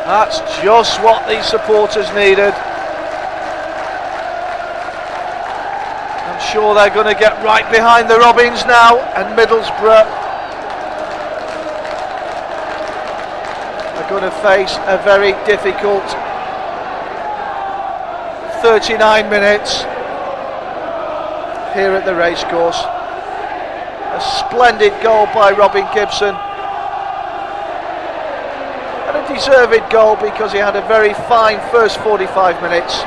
That's just what these supporters needed. I'm sure they're going to get right behind the Robins now, and Middlesbrough are going to face a very difficult 39 minutes here at the racecourse. A splendid goal by Robin Gibson, and a deserved goal because he had a very fine first 45 minutes,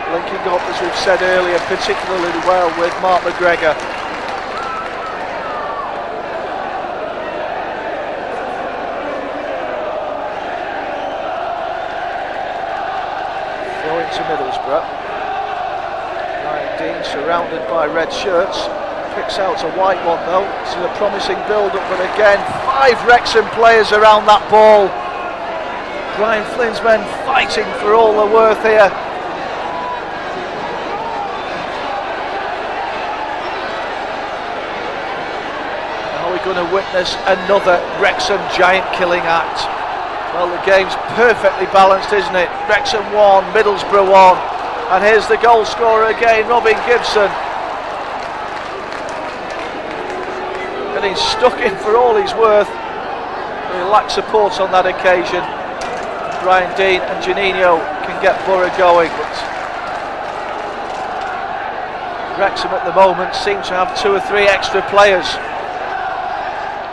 linking up, as we've said earlier, particularly well with Mark McGregor. To Middlesbrough. Ryan Dean surrounded by red shirts, picks out a white one though. This is a promising build-up, but again 5 Wrexham players around that ball. Brian Flynn's men fighting for all they're worth here. Are we going to witness another Wrexham giant killing act? Well, the game's perfectly balanced, isn't it? Wrexham 1, Middlesbrough 1. And here's the goal scorer again, Robin Gibson. And he's stuck in for all he's worth. He lacked support on that occasion. Ryan Dean and Janino can get Borough going, but Wrexham at the moment seem to have 2 or 3 extra players.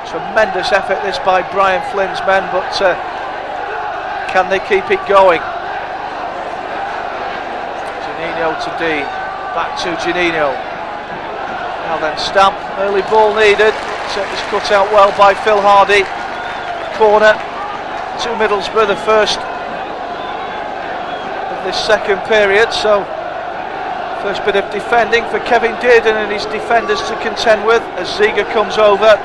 Tremendous effort this by Brian Flynn's men, but can they keep it going? Janino to Dean, back to Janino. Now then Stamp, early ball needed. It was cut out well by Phil Hardy. Corner to Middlesbrough, the first of this second period. So first bit of defending for Kevin Dearden and his defenders to contend with as Ziga comes over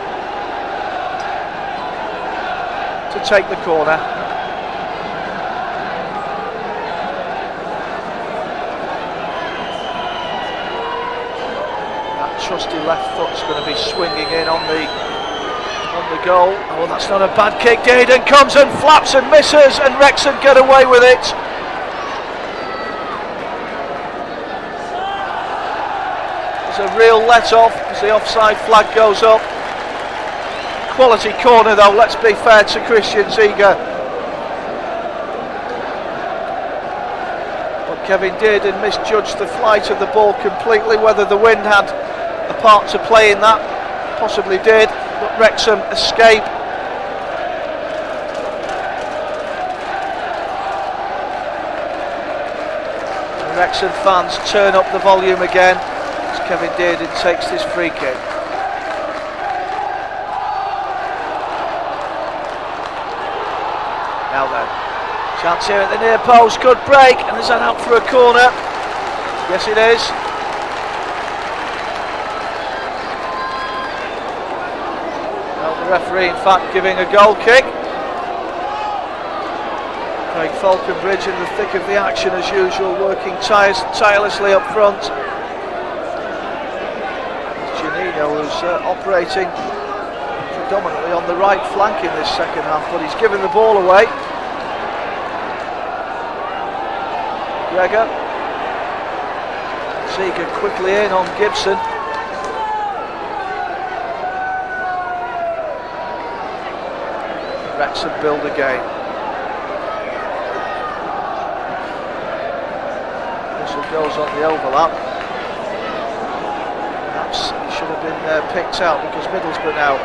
to take the corner. Trusty left foot's going to be swinging in on the goal. Oh, that's not a bad kick. Dearden comes and flaps and misses, and Wrexham get away with it. There's a real let-off as the offside flag goes up. Quality corner though, let's be fair to Christian Ziga. But Kevin Dearden misjudged the flight of the ball completely. Whether the wind had a part to play in that, possibly did, but Wrexham escape. The Wrexham fans turn up the volume again as Kevin Dearden takes this free kick. Now then, chance here at the near post, good break, and is that out for a corner? Yes it is. The referee, in fact, giving a goal kick. Craig Falconbridge in the thick of the action as usual, working tirelessly up front. Janino was operating predominantly on the right flank in this second half, but he's given the ball away. Gregor. Ziege quickly in on Gibson. Wrexham build again. Goes on the overlap. Perhaps he should have been picked out because Middlesbrough now.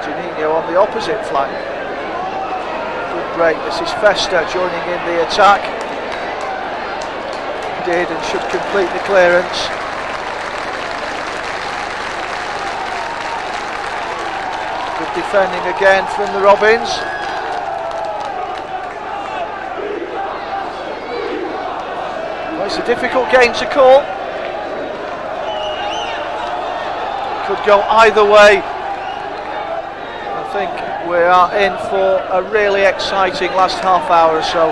Janino on the opposite flank. Good break. This is Festa joining in the attack. Did and should complete the clearance. Good defending again from the Robins. It's a difficult game to call. Could go either way. I think we are in for a really exciting last half hour or so.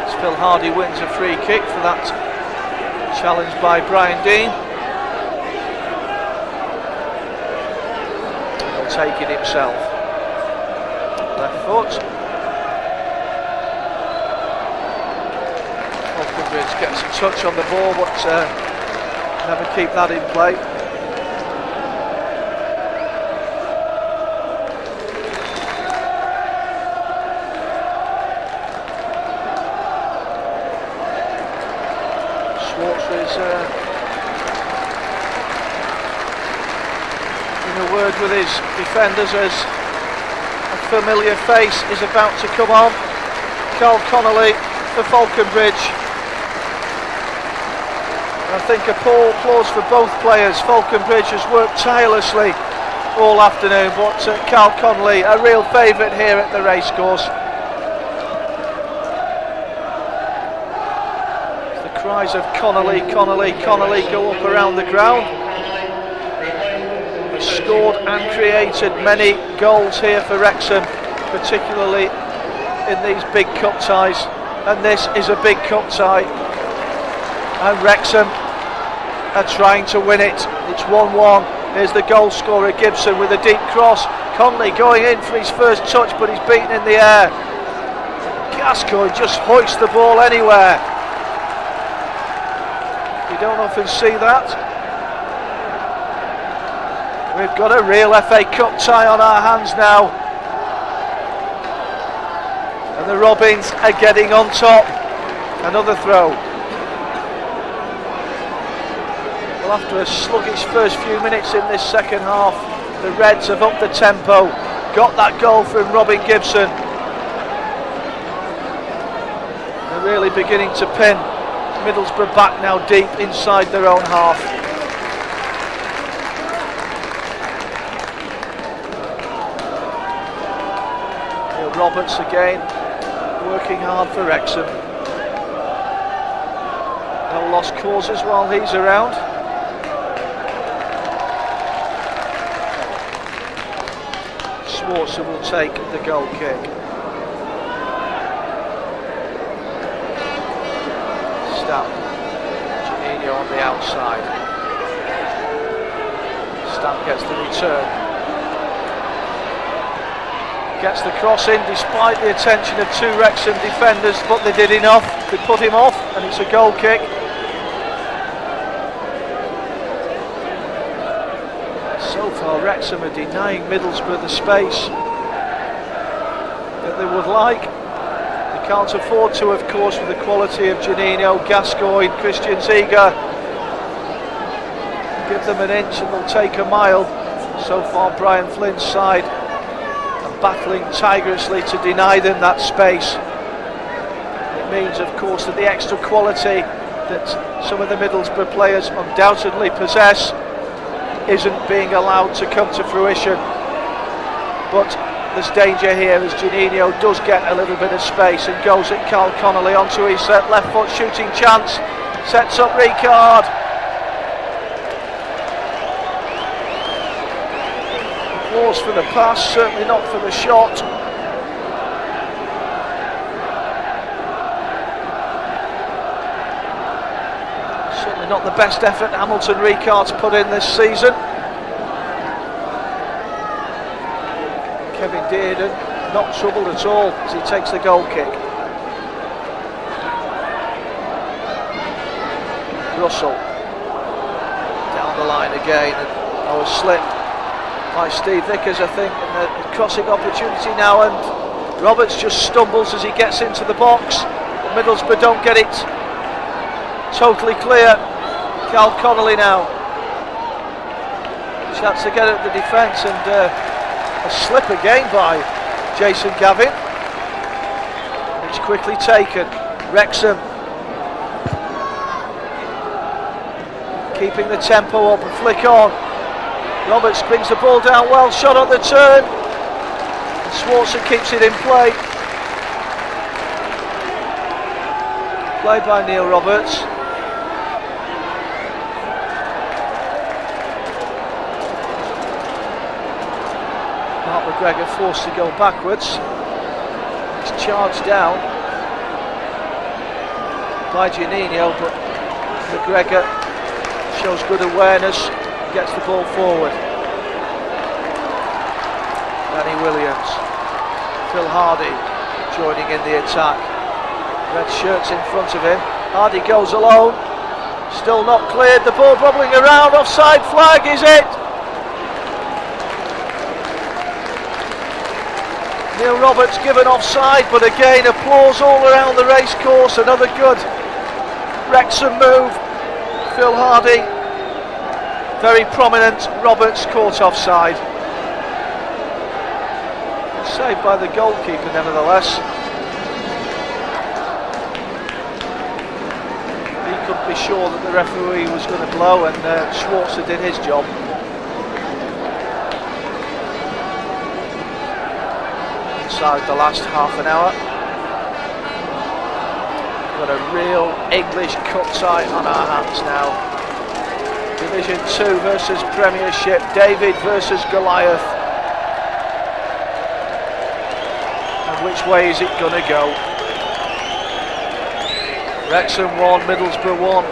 As Phil Hardy wins a free kick for that challenge by Brian Dean. He'll take it himself. Left foot. Gets a touch on the ball, but never keep that in play. Schwarzer is in a word with his defenders as a familiar face is about to come on. Carl Connolly for Falconbridge. I think applause for both players. Falconbridge has worked tirelessly all afternoon, but Carl Connolly, a real favourite here at the racecourse. The cries of Connolly, Connolly, Connolly go up around the ground. He's scored and created many goals here for Wrexham, particularly in these big cup ties, and this is a big cup tie. And Wrexham are trying to win it. It's 1-1. Here's the goal scorer Gibson with a deep cross. Conley going in for his first touch, but he's beaten in the air. Gascoigne just hoists the ball anywhere. You don't often see that. We've got a real FA Cup tie on our hands now. And the Robins are getting on top. Another throw. After a sluggish first few minutes in this second half, the Reds have upped the tempo, got that goal from Robin Gibson. They're really beginning to pin Middlesbrough back now deep inside their own half. Neil Roberts again, working hard for Wrexham. No lost causes while he's around. Schwarzer will take the goal kick. Stamp. Janino on the outside. Stamp gets the return. Gets the cross in despite the attention of two Wrexham defenders, but they did enough to put him off, and it's a goal kick. So far Wrexham are denying Middlesbrough the space that they would like. They can't afford to, of course, with the quality of Janino, Gascoigne, Christian Ziege. Give them an inch and they'll take a mile. So far Brian Flynn's side are battling tirelessly to deny them that space. It means, of course, that the extra quality that some of the Middlesbrough players undoubtedly possess isn't being allowed to come to fruition. But there's danger here as Janino does get a little bit of space and goes at Carl Connolly onto his left foot shooting chance. Sets up Ricard. applause for the pass, certainly not for the shot. Certainly not the best effort Hamilton Ricard's put in this season. Kevin Dearden not troubled at all as he takes the goal kick. Russell down the line again, and a slip by Steve Vickers, I think, and a crossing opportunity now, and Roberts just stumbles as he gets into the box, but Middlesbrough don't get it totally clear. Cal Connolly now, chance to get at the defence, and a slip again by Jason Gavin, and it's quickly taken. Wrexham keeping the tempo up and flick on. Roberts brings the ball down well, shot on the turn, and Schwarzer keeps it in play. Played by Neil Roberts. Mark McGregor forced to go backwards. He's charged down by Juninho, but McGregor shows good awareness, gets the ball forward. Danny Williams, Phil Hardy joining in the attack. Red shirts in front of him. Hardy goes alone, still not cleared. The ball wobbling around, offside flag, is it? Neil Roberts given offside, but again applause all around the racecourse. Another good Wrexham move. Phil Hardy, very prominent. Roberts caught offside. Saved by the goalkeeper nevertheless. He couldn't be sure that the referee was going to blow, and Schwarzer did his job. Inside the last half an hour. Got a real English cup tie on our hands now. Division 2 versus Premiership, David versus Goliath. And which way is it going to go? Wrexham 1, Middlesbrough 1.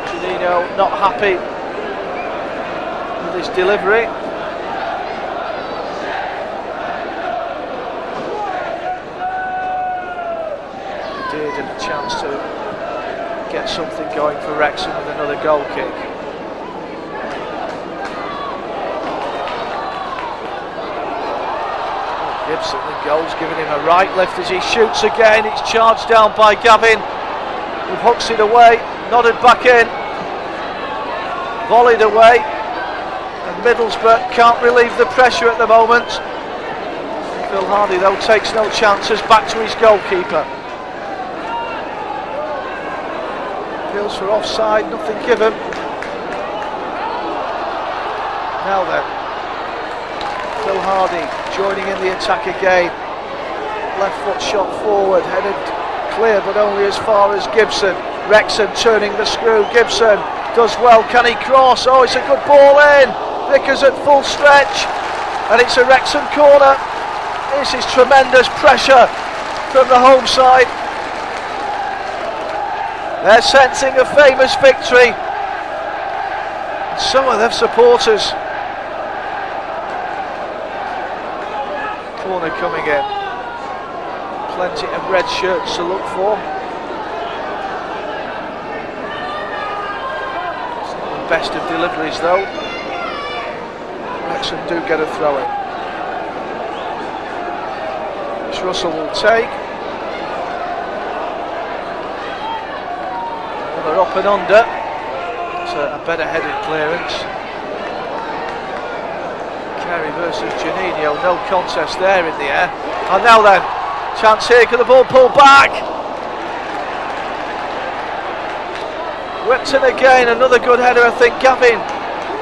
Juninho not happy with his delivery. And a chance to get something going for Wrexham with another goal kick. Gibson, the goal's giving him a right lift as he shoots again. It's charged down by Gavin, who hooks it away, nodded back in, volleyed away, and Middlesbrough can't relieve the pressure at the moment. Phil Hardy though takes no chances, back to his goalkeeper. Appeals for offside, nothing given. Now then, Phil Hardy joining in the attack again. Left foot shot forward, headed clear but only as far as Gibson. Wrexham turning the screw. Gibson does well, can he cross? Oh, it's a good ball in. Vickers at full stretch, and it's a Wrexham corner. This is tremendous pressure from the home side. They're sensing a famous victory, and so are their supporters. Corner coming in. Plenty of red shirts to look for. It's not the best of deliveries though. Wrexham do get a throw in, which Russell will take. They're up and under. It's a better headed clearance. Carey versus Juninho, no contest there in the air. And now then, chance here, can the ball pull back? Whipped in again, another good header, I think. Gavin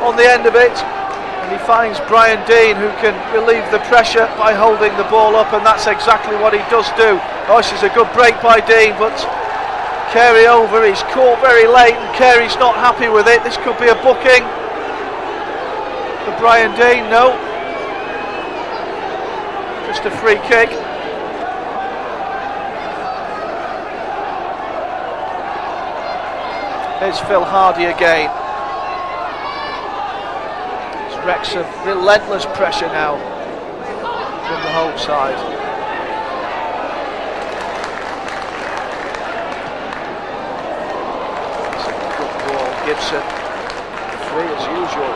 on the end of it, and he finds Brian Dean, who can relieve the pressure by holding the ball up, and that's exactly what he does do. Oh, this is a good break by Dean, but Carey over, he's caught very late, and Carey's not happy with it. This could be a booking for Brian Dean. No, Just a free kick. Here's Phil Hardy again. It's Wrexham, relentless pressure now from the home side. It's a good ball, Gibson, free as usual.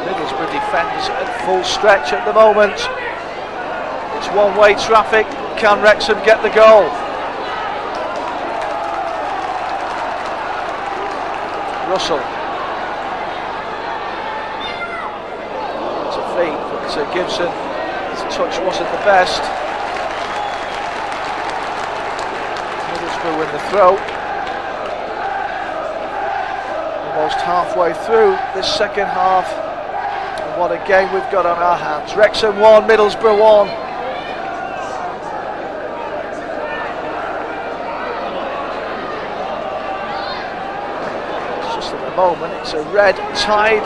Middlesbrough defends at full stretch at the moment. It's one-way traffic. Can Wrexham get the goal? Russell. It's a feed, but Gibson, his touch wasn't the best. Middlesbrough win the throw. Almost halfway through this second half. And what a game we've got on our hands. Wrexham 1, Middlesbrough 1. Moment, it's a red tide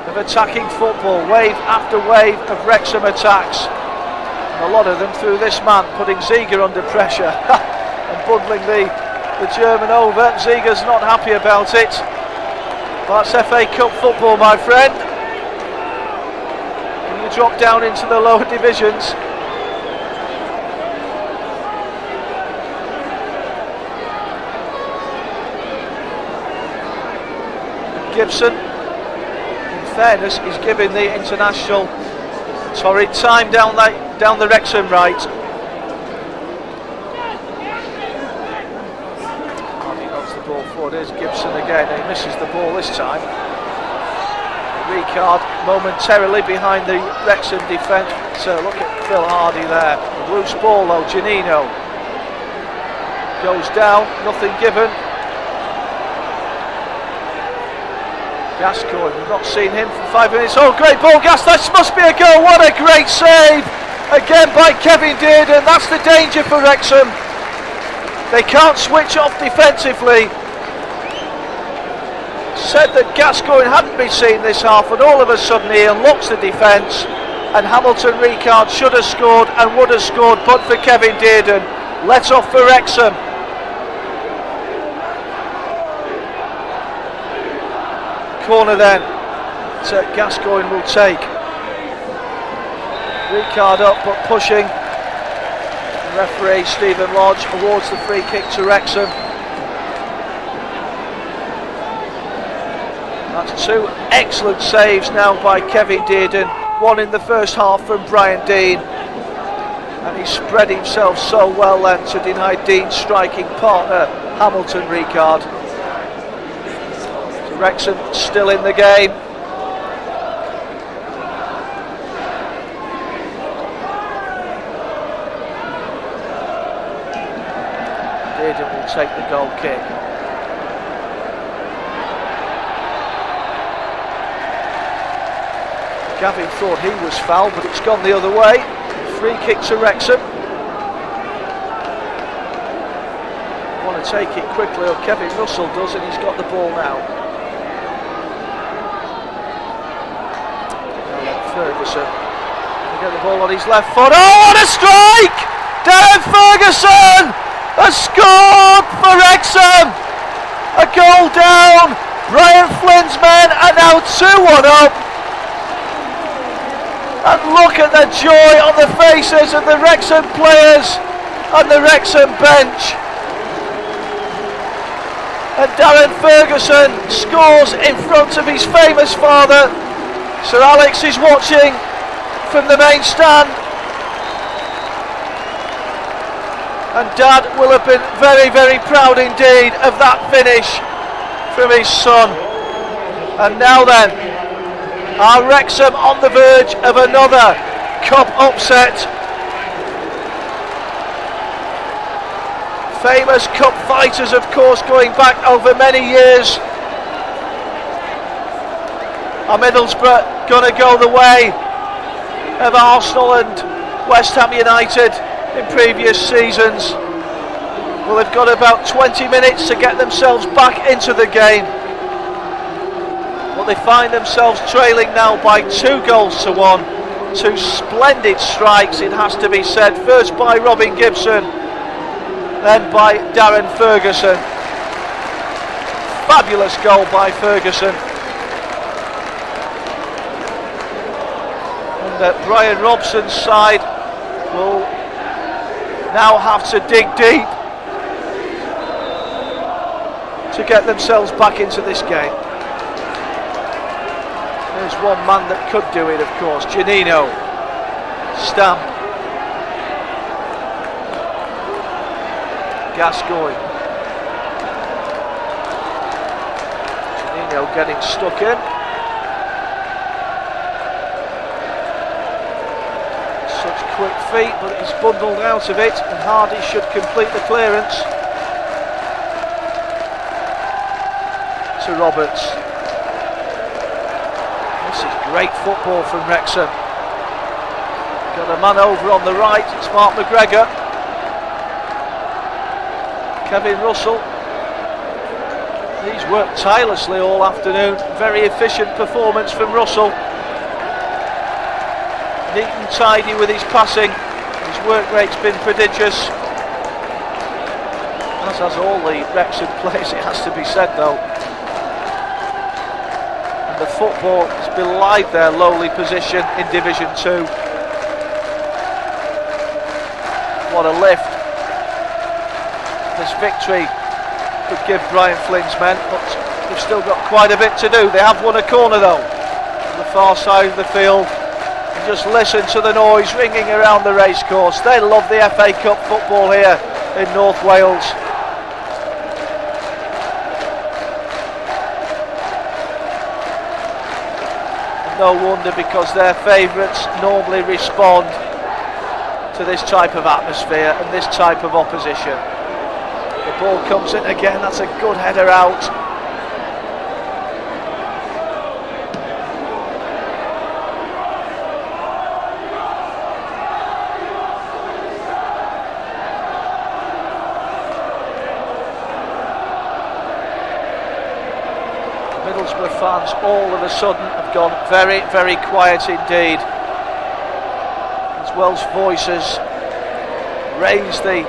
of attacking football, wave after wave of Wrexham attacks, and a lot of them through this man, putting Ziege under pressure and bundling the German over. Ziege's not happy about it. That's FA Cup football, my friend. When you drop down into the lower divisions, Gibson, in fairness, is giving the international torrid time down the Wrexham right. Hardy knocks the ball forward. Here's Gibson again. He misses the ball this time. Ricard momentarily behind the Wrexham defence. So look at Phil Hardy there. A loose ball though. Janino goes down. Nothing given. Gascoigne, we've not seen him for 5 minutes. Oh, great ball, Gas, that must be a goal. What a great save again by Kevin Dearden. That's the danger for Wrexham. They can't switch off defensively. Said that Gascoigne hadn't been seen this half, and all of a sudden he unlocks the defence, and Hamilton Ricard should have scored and would have scored but for Kevin Dearden. Let off for Wrexham. Corner then that Gascoigne will take. Ricard up but pushing. The referee Stephen Lodge awards the free kick to Wrexham. That's two excellent saves now by Kevin Dearden. One in the first half from Brian Dean, and he spread himself so well then to deny Dean's striking partner Hamilton Ricard. Wrexham still in the game. Dearden will take the goal kick. Gavin thought he was fouled, but it's gone the other way. Free kick to Wrexham. Want to take it quickly, or Kevin Russell does, and he's got the ball now. Ferguson to get the ball on his left foot. Oh, what a strike! Darren Ferguson has scored for Wrexham. A goal down. Brian Flynn's men are now 2-1 up. And look at the joy on the faces of the Wrexham players and the Wrexham bench. And Darren Ferguson scores in front of his famous father. Sir Alex is watching from the main stand, and Dad will have been very, very proud indeed of that finish from his son. And now then, are Wrexham on the verge of another cup upset? Famous cup fighters, of course, going back over many years. Are Middlesbrough going to go the way of Arsenal and West Ham United in previous seasons? Well, they've got about 20 minutes to get themselves back into the game. but they find themselves trailing now by 2 goals to 1. 2 splendid strikes, it has to be said, first by Robin Gibson, then by Darren Ferguson. Fabulous goal by Ferguson. And Brian Robson's side will now have to dig deep to get themselves back into this game. There's one man that could do it, of course, Janino. Stamp. Gascoigne. Janino getting stuck in. Such quick feet, but he's bundled out of it, and Hardy should complete the clearance. To Roberts. This is great football from Wrexham. Got a man over on the right, it's Mark McGregor. Kevin Russell. He's worked tirelessly all afternoon. Very efficient performance from Russell. Neat and tidy with his passing. His work rate's been prodigious. As has all the Wrexham players, it has to be said though. And the football has belied their lowly position in Division 2. What a lift. This victory could give Brian Flynn's men, but they've still got quite a bit to do. They have won a corner though, on the far side of the field. And just listen to the noise ringing around the racecourse. They love the FA Cup football here in North Wales. No wonder, because their favourites normally respond to this type of atmosphere and this type of opposition. The ball comes in again, that's a good header out. Middlesbrough fans all of a sudden have gone very, very quiet indeed. As Welsh voices raise the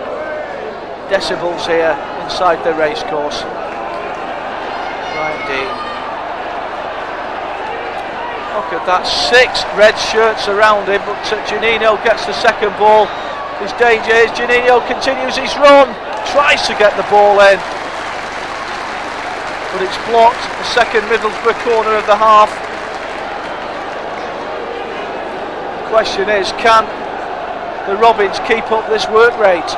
decibels here inside the racecourse. Ryan Dean. Look at that, 6 red shirts around him, but Janino gets the second ball. His danger is Janino continues his run, tries to get the ball in, but it's blocked. The second Middlesbrough corner of the half. The question is, can the Robins keep up this work rate?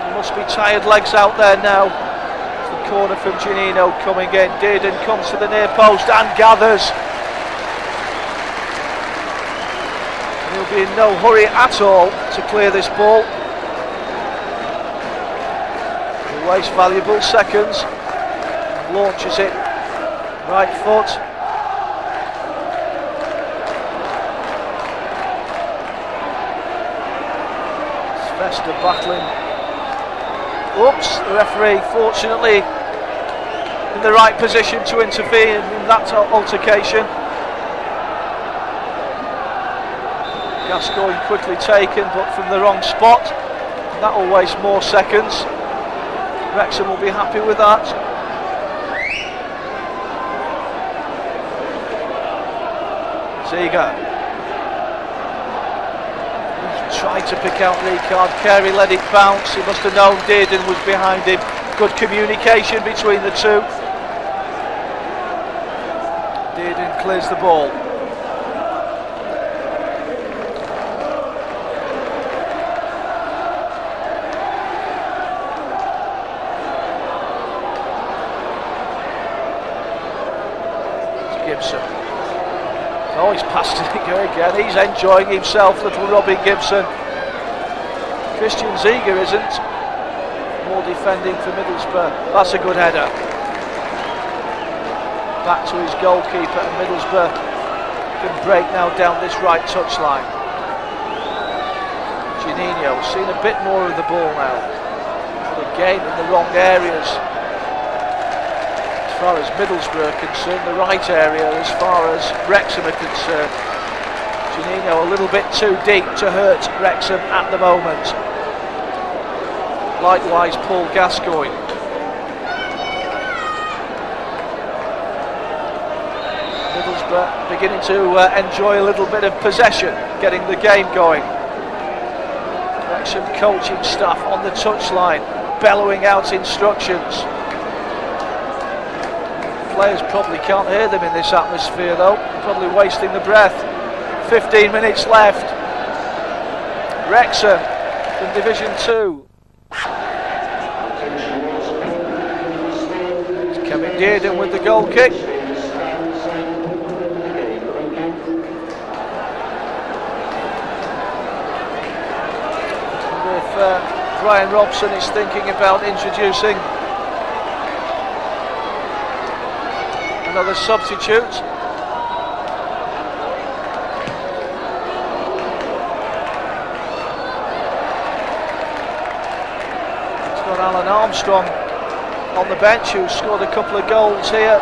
There must be tired legs out there now. The corner from Janino coming in. Dearden comes to the near post and gathers. He'll be in no hurry at all to clear this ball. He wastes valuable seconds. Launches it. Right foot. Svesta battling. Oops, the referee fortunately in the right position to intervene in that altercation. Gascoigne quickly taken, but from the wrong spot. That will waste more seconds. Wrexham will be happy with that. Ziga. He tried to pick out Ricard. Carey let it bounce. He must have known Dearden was behind him. Good communication between the two. Dearden clears the ball. Gibson. Oh, he's passed it again. He's enjoying himself, little Robbie Gibson. Christian Ziga isn't. More defending for Middlesbrough. That's a good header. Back to his goalkeeper, and Middlesbrough can break now down this right touchline. Janino seen a bit more of the ball now, but again in the wrong areas. far as Middlesbrough are concerned, the right area as far as Wrexham are concerned. Juninho a little bit too deep to hurt Wrexham at the moment. Likewise Paul Gascoigne. Middlesbrough beginning to enjoy a little bit of possession, getting the game going. Wrexham coaching staff on the touchline, bellowing out instructions. Players probably can't hear them in this atmosphere though, probably wasting the breath. 15 minutes left. Wrexham from Division 2. It's Kevin Dearden with the goal kick. Brian Robson is thinking about introducing another substitute. It's got Alan Armstrong on the bench, who scored a couple of goals here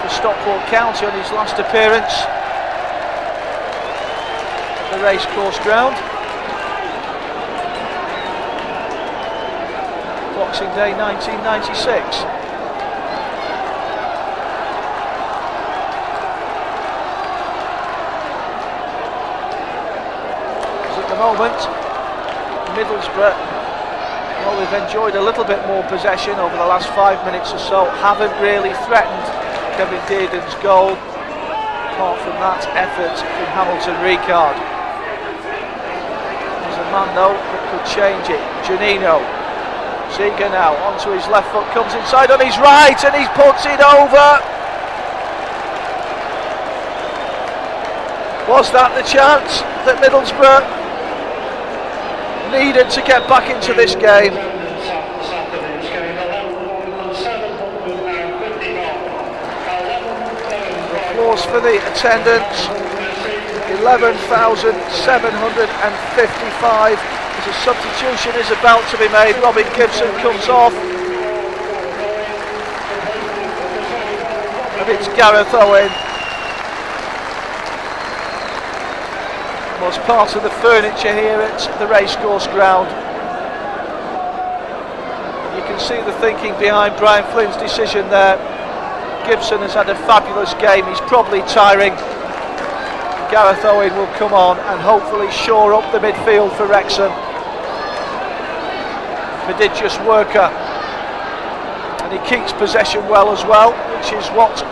for Stockport County on his last appearance at the racecourse ground. Boxing Day 1996. At the moment, Middlesbrough, well, they've enjoyed a little bit more possession over the last 5 minutes or so, haven't really threatened Kevin Dearden's goal, apart from that effort from Hamilton Ricard. There's a man though that could change it, Juninho. Ziga now onto his left foot, comes inside on his right and he puts it over. Was that the chance that Middlesbrough needed to get back into this game? Applause for the attendance. 11,755. As a substitution is about to be made. Robin Gibson comes off. And it's Gareth Owen. Was part of the furniture here at the racecourse ground. You can see the thinking behind Brian Flynn's decision there. Gibson has had a fabulous game. He's probably tiring. Gareth Owen will come on and hopefully shore up the midfield for Wrexham. Prodigious worker, and he keeps possession well as well, which is what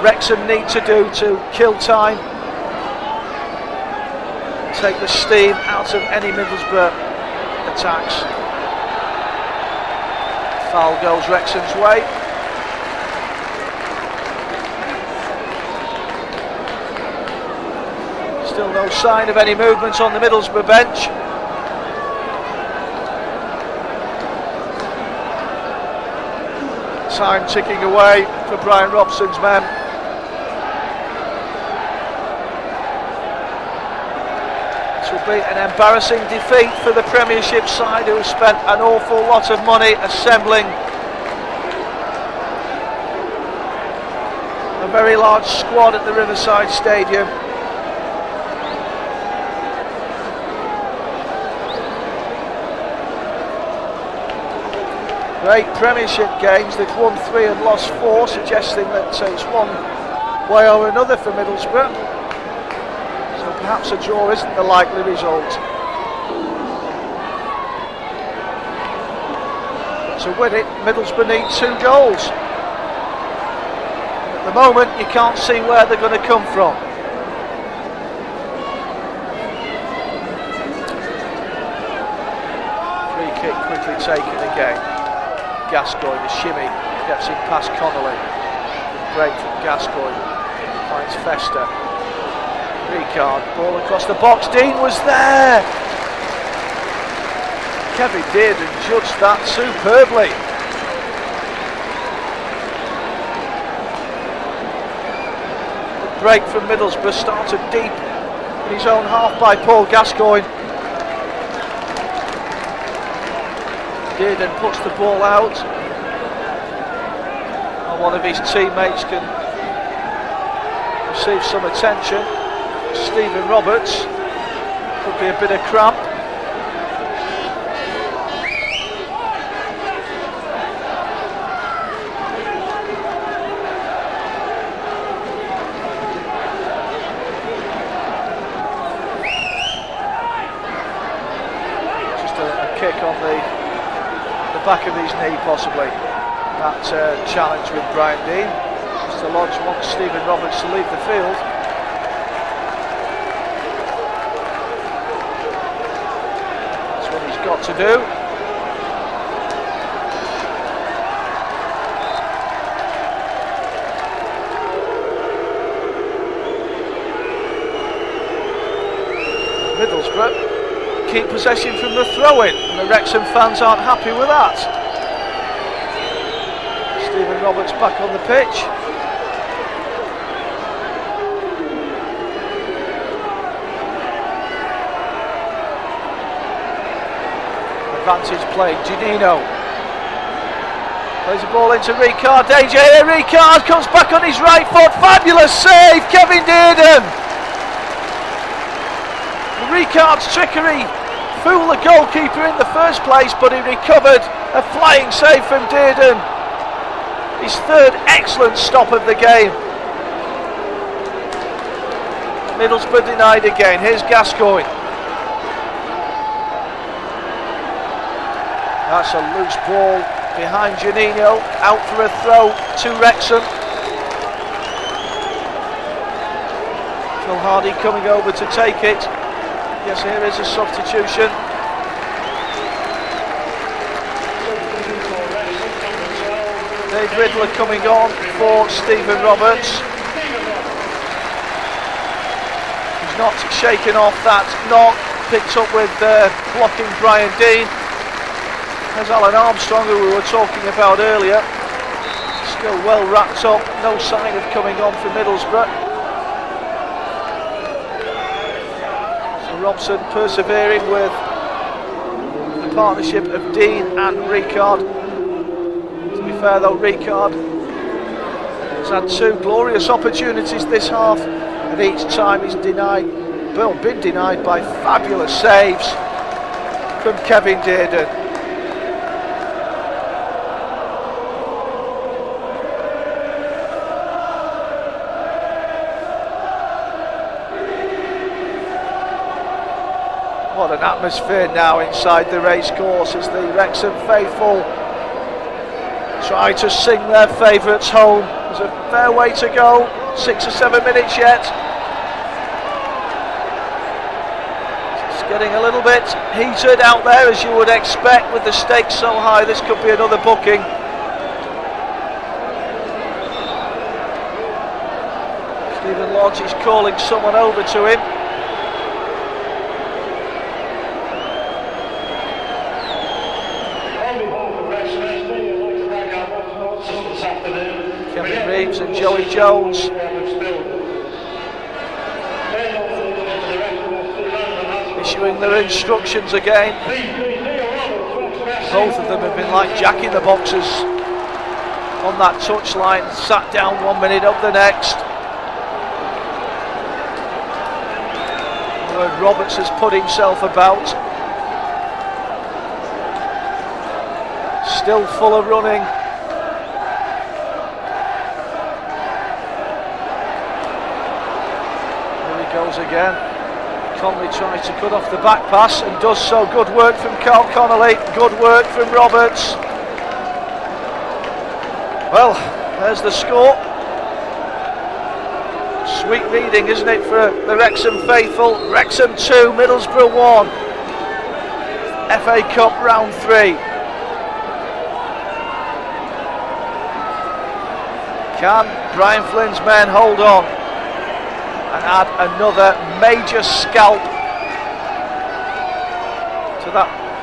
Wrexham need to do to kill time, take the steam out of any Middlesbrough attacks. Foul goes Wrexham's way. Still no sign of any movement on the Middlesbrough bench. Time ticking away for Brian Robson's men. This will be an embarrassing defeat for the Premiership side, who have spent an awful lot of money assembling a very large squad at the Riverside Stadium. Great Premiership games, they've won 3 and lost 4, suggesting that it's one way or another for Middlesbrough. So perhaps a draw isn't the likely result. But to win it, Middlesbrough need 2 goals. At the moment, you can't see where they're going to come from. Free kick quickly taken again. Gascoigne, the shimmy, gets it past Connolly. Break from Gascoigne, finds Fester. Ricard, ball across the box, Dean was there! Kevin Dearden judged that superbly. The break from Middlesbrough started deep in his own half by Paul Gascoigne. Dearden puts the ball out. one of his teammates can receive some attention. Stephen Roberts, could be a bit of cramp. Just a kick on the back of his knee possibly. That challenge with Brian Dean. Mr. Lodge wants Stephen Roberts to leave the field. That's what he's got to do. Middlesbrough keep possession from the throw-in, and the Wrexham fans aren't happy with that. Stephen Roberts back on the pitch. Advantage play, Janino plays the ball into Ricard, AJ here, Ricard comes back on his right foot, fabulous save, Kevin Dearden. Ricard's trickery fooled the goalkeeper in the first place, but he recovered a flying save from Dearden. His third excellent stop of the game. Middlesbrough denied again. Here's Gascoigne. That's a loose ball behind Janino, out for a throw to Wrexham. Phil Hardy coming over to take it. Yes, here is a substitution. Dave Riddler coming on for Stephen Roberts. He's not shaken off that knock, picked up with blocking Brian Dean. There's Alan Armstrong, who we were talking about earlier. Still well wrapped up, no sign of coming on for Middlesbrough. Robson persevering with the partnership of Dean and Ricard. To be fair though, Ricard has had two glorious opportunities this half, and each time he's been denied by fabulous saves from Kevin Dearden. What an atmosphere now inside the racecourse as the Wrexham faithful try to sing their favourites home. There's a fair way to go, 6 or 7 minutes yet. It's getting a little bit heated out there, as you would expect with the stakes so high. This could be another booking. Stephen Lodge is calling someone over to him. Kevin Reeves and Joey Jones issuing their instructions again. Both of them have been like Jack in the boxes on that touchline, sat down 1 minute, up the next. Roberts has put himself about, still full of running. Goes again. Conley tries to cut off the back pass and does so. Good work from Carl Connolly, good work from Roberts. Well, there's the score. Sweet reading, isn't it, for the Wrexham faithful? Wrexham 2, Middlesbrough 1. FA Cup round 3. Can Brian Flynn's men hold on and add another major scalp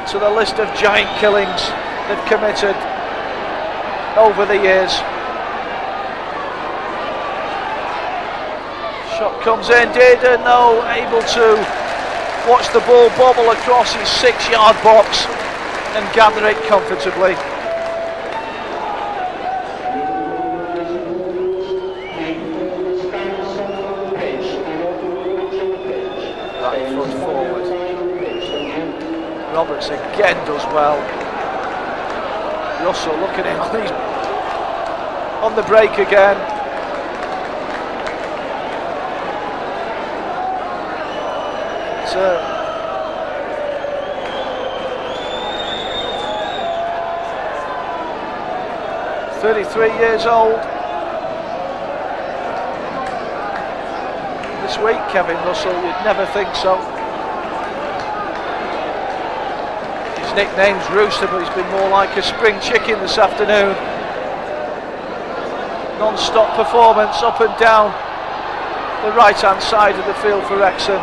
to the list of giant killings they've committed over the years? Shot comes in, Dearden though able to watch the ball bobble across his 6-yard box and gather it comfortably. Roberts again does well. Russell, look at him, he's on the break again. It's 33 years old this week, Kevin Russell, you'd never think so. His nickname's Rooster, but he's been more like a spring chicken this afternoon. Non-stop performance up and down the right-hand side of the field for Wrexham.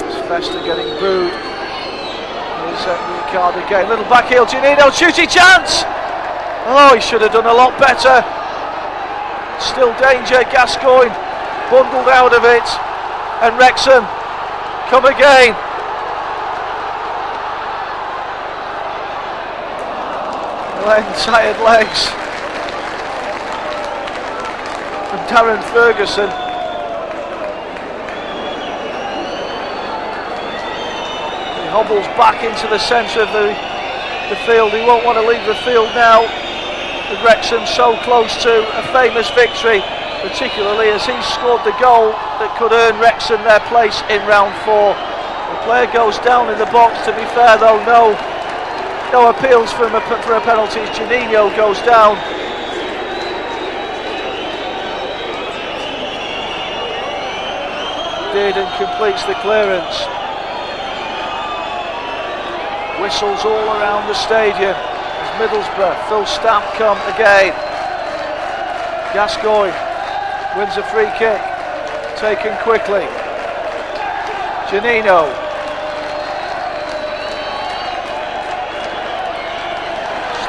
It's Fester getting booed. Here's Ricard again, little back heel, Janino, shooting chance! Oh, he should have done a lot better. Still danger, Gascoigne bundled out of it, and Wrexham come again. Tired legs from Darren Ferguson. He hobbles back into the centre of the field. He won't want to leave the field now, with Wrexham so close to a famous victory, particularly as he scored the goal that could earn Wrexham their place in round 4. The player goes down in the box. To be fair though, no appeals for a penalty. Janino goes down. Did and completes the clearance. Whistles all around the stadium as Middlesbrough, full stamp come again. Gascoigne wins a free kick, taken quickly. Janino.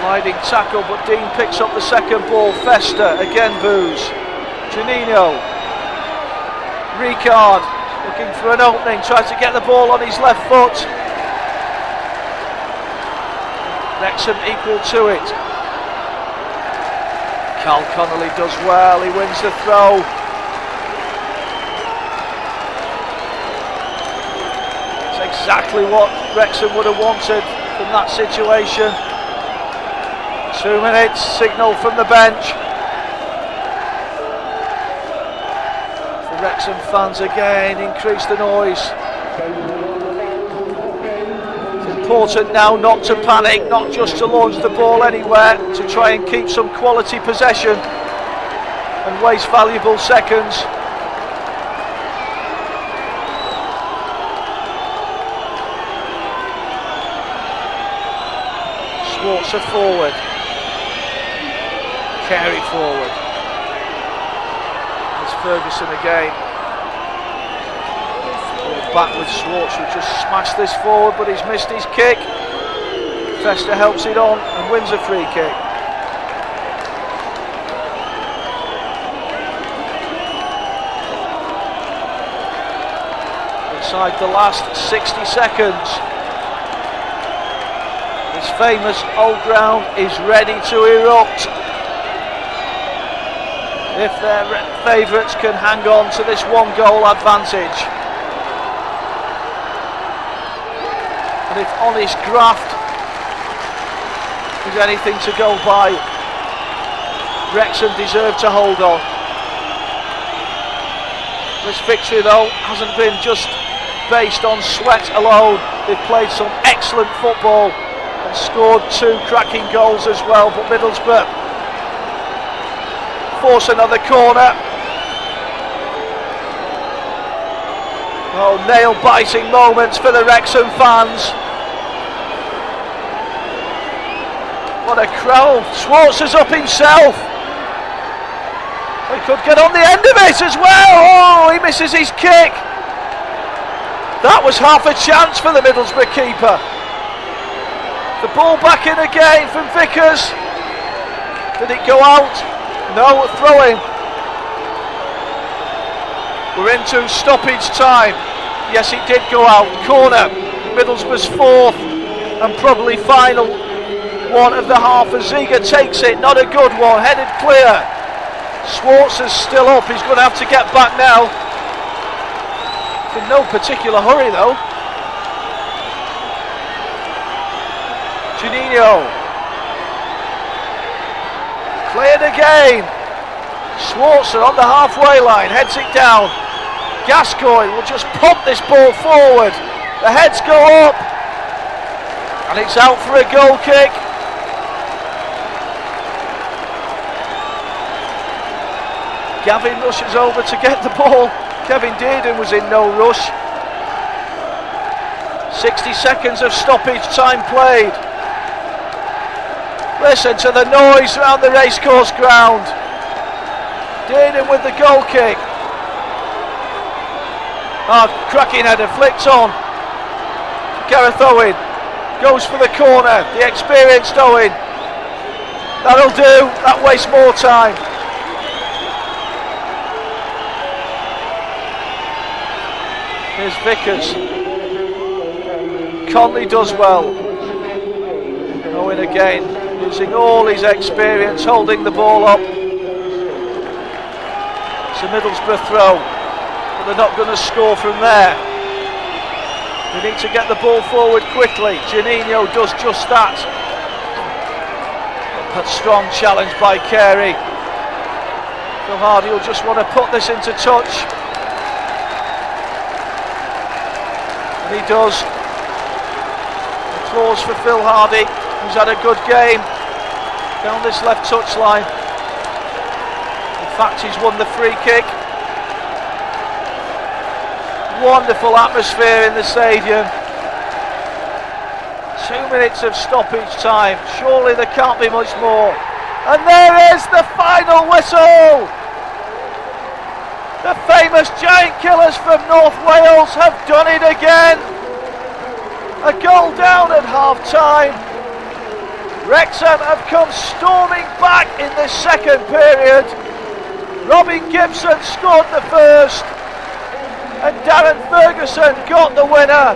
Sliding tackle, but Dean picks up the second ball. Fester again boos. Janino. Ricard looking for an opening, tries to get the ball on his left foot. Wrexham equal to it. Carl Connolly does well, he wins the throw. It's exactly what Wrexham would have wanted from that situation. 2 minutes, signal from the bench. The Wrexham fans again increase the noise. It's important now not to panic, not just to launch the ball anywhere, to try and keep some quality possession and waste valuable seconds. Schwarzer forward. Carey forward. It's Ferguson again. Back with Schwartz, who just smashed this forward, but he's missed his kick. Fester helps it on and wins a free kick. Inside the last 60 seconds, this famous old ground is ready to erupt. If their favourites can hang on to this 1-goal advantage. And if honest graft is anything to go by, Wrexham deserve to hold on. This victory though hasn't been just based on sweat alone. They've played some excellent football and scored 2 cracking goals as well, but Middlesbrough force another corner. Oh, nail-biting moments for the Wrexham fans. What a crowd. Schwartz is up himself. He could get on the end of it as well. Oh, he misses his kick. That was half a chance for the Middlesbrough keeper. The ball back in again from Vickers. Did it go out? No, throw-in. We're into stoppage time. Yes, it did go out. Corner. Middlesbrough's 4th and probably final one of the half. As Ziga takes it. Not a good one. Headed clear. Schwartz is still up. He's going to have to get back now. In no particular hurry though. Juninho. Cleared again. Schwarzer on the halfway line, heads it down. Gascoigne will just pump this ball forward. The heads go up. And it's out for a goal kick. Gavin rushes over to get the ball. Kevin Dearden was in no rush. 60 seconds of stoppage time played. Listen to the noise around the racecourse ground. Dearden with the goal kick. Cracking header, flicked on. Gareth Owen goes for the corner. The experienced Owen. That'll do. That wastes more time. Here's Vickers. Conley does well. Owen again, using all his experience, holding the ball up. It's a Middlesbrough throw, but they're not going to score from there. They need to get the ball forward quickly. Juninho does just that. That strong challenge by Carey. Phil Hardy will just want to put this into touch. And he does. Applause for Phil Hardy, who's had a good game down this left touchline. In fact, he's won the free kick. Wonderful atmosphere in the stadium. 2 minutes of stoppage time. Surely there can't be much more. And there is the final whistle. The famous giant killers from North Wales have done it again. A goal down at half-time. Wrexham have come storming back in the second period. Robin Gibson scored the first, and Darren Ferguson got the winner.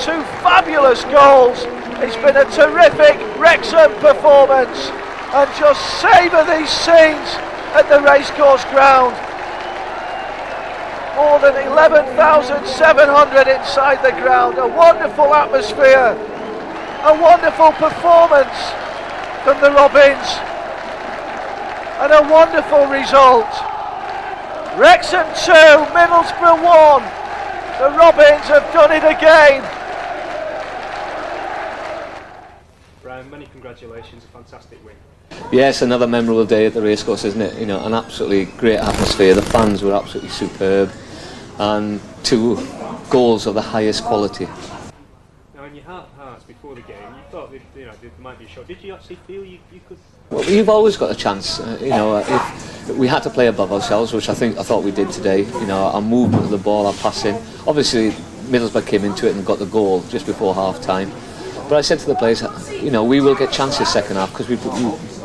2 fabulous goals. It's been a terrific Wrexham performance, and just savour these scenes at the racecourse ground. More than 11,700 inside the ground. A wonderful atmosphere, a wonderful performance from the Robins, and a wonderful result. Wrexham 2, Middlesbrough 1. The Robins have done it again. Brian, many congratulations, a fantastic win. Yes, another memorable day at the racecourse, isn't it? You know, an absolutely great atmosphere. The fans were absolutely superb, and 2 goals of the highest quality. Now, in your hearts before the game, you thought that, there might be a shot. Did you actually feel you could? Well, you've always got a chance. If we had to play above ourselves, which I thought we did today. Our movement of the ball, our passing. Obviously, Middlesbrough came into it and got the goal just before half time. But I said to the players, we will get chances second half because we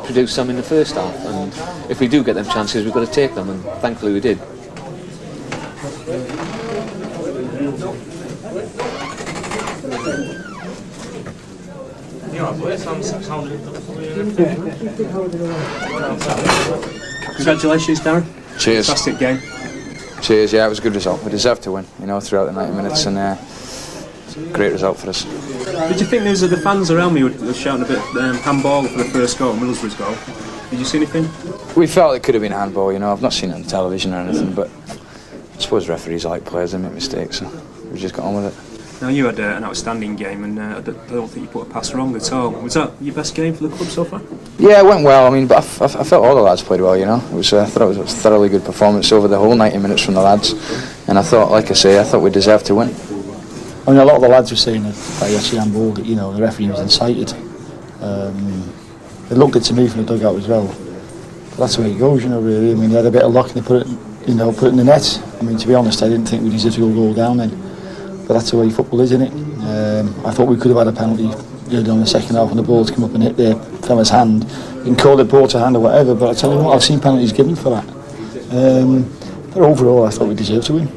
produced some in the first half, and if we do get them chances, we've got to take them, and thankfully we did. Congratulations, Darren. Cheers. Fantastic game. Cheers, yeah, it was a good result. We deserved to win, throughout the 90 minutes, and great result for us. Did you think there was the fans around me were shouting a bit handball for the first goal, Middlesbrough's goal? Did you see anything? We felt it could have been handball, I've not seen it on television or anything, but I suppose referees are like players, they make mistakes, so we just got on with it. Now, you had an outstanding game, and I don't think you put a pass wrong at all. Was that your best game for the club so far? Yeah, it went well. But I felt all the lads played well. I thought it was a thoroughly good performance over the whole 90 minutes from the lads, and I thought, like I say, we deserved to win. A lot of the lads were saying that you actually handballed it. The referee was incited. It looked good to me from the dugout as well. But that's the way it goes, really. They had a bit of luck and they put it in the net. To be honest, I didn't think we deserved to go down then. But that's the way football is, isn't it? I thought we could have had a penalty on the second half when the ball's come up and hit the fella's hand. You can call it ball to hand or whatever, but I tell you what, I've seen penalties given for that. But overall, I thought we deserved to win.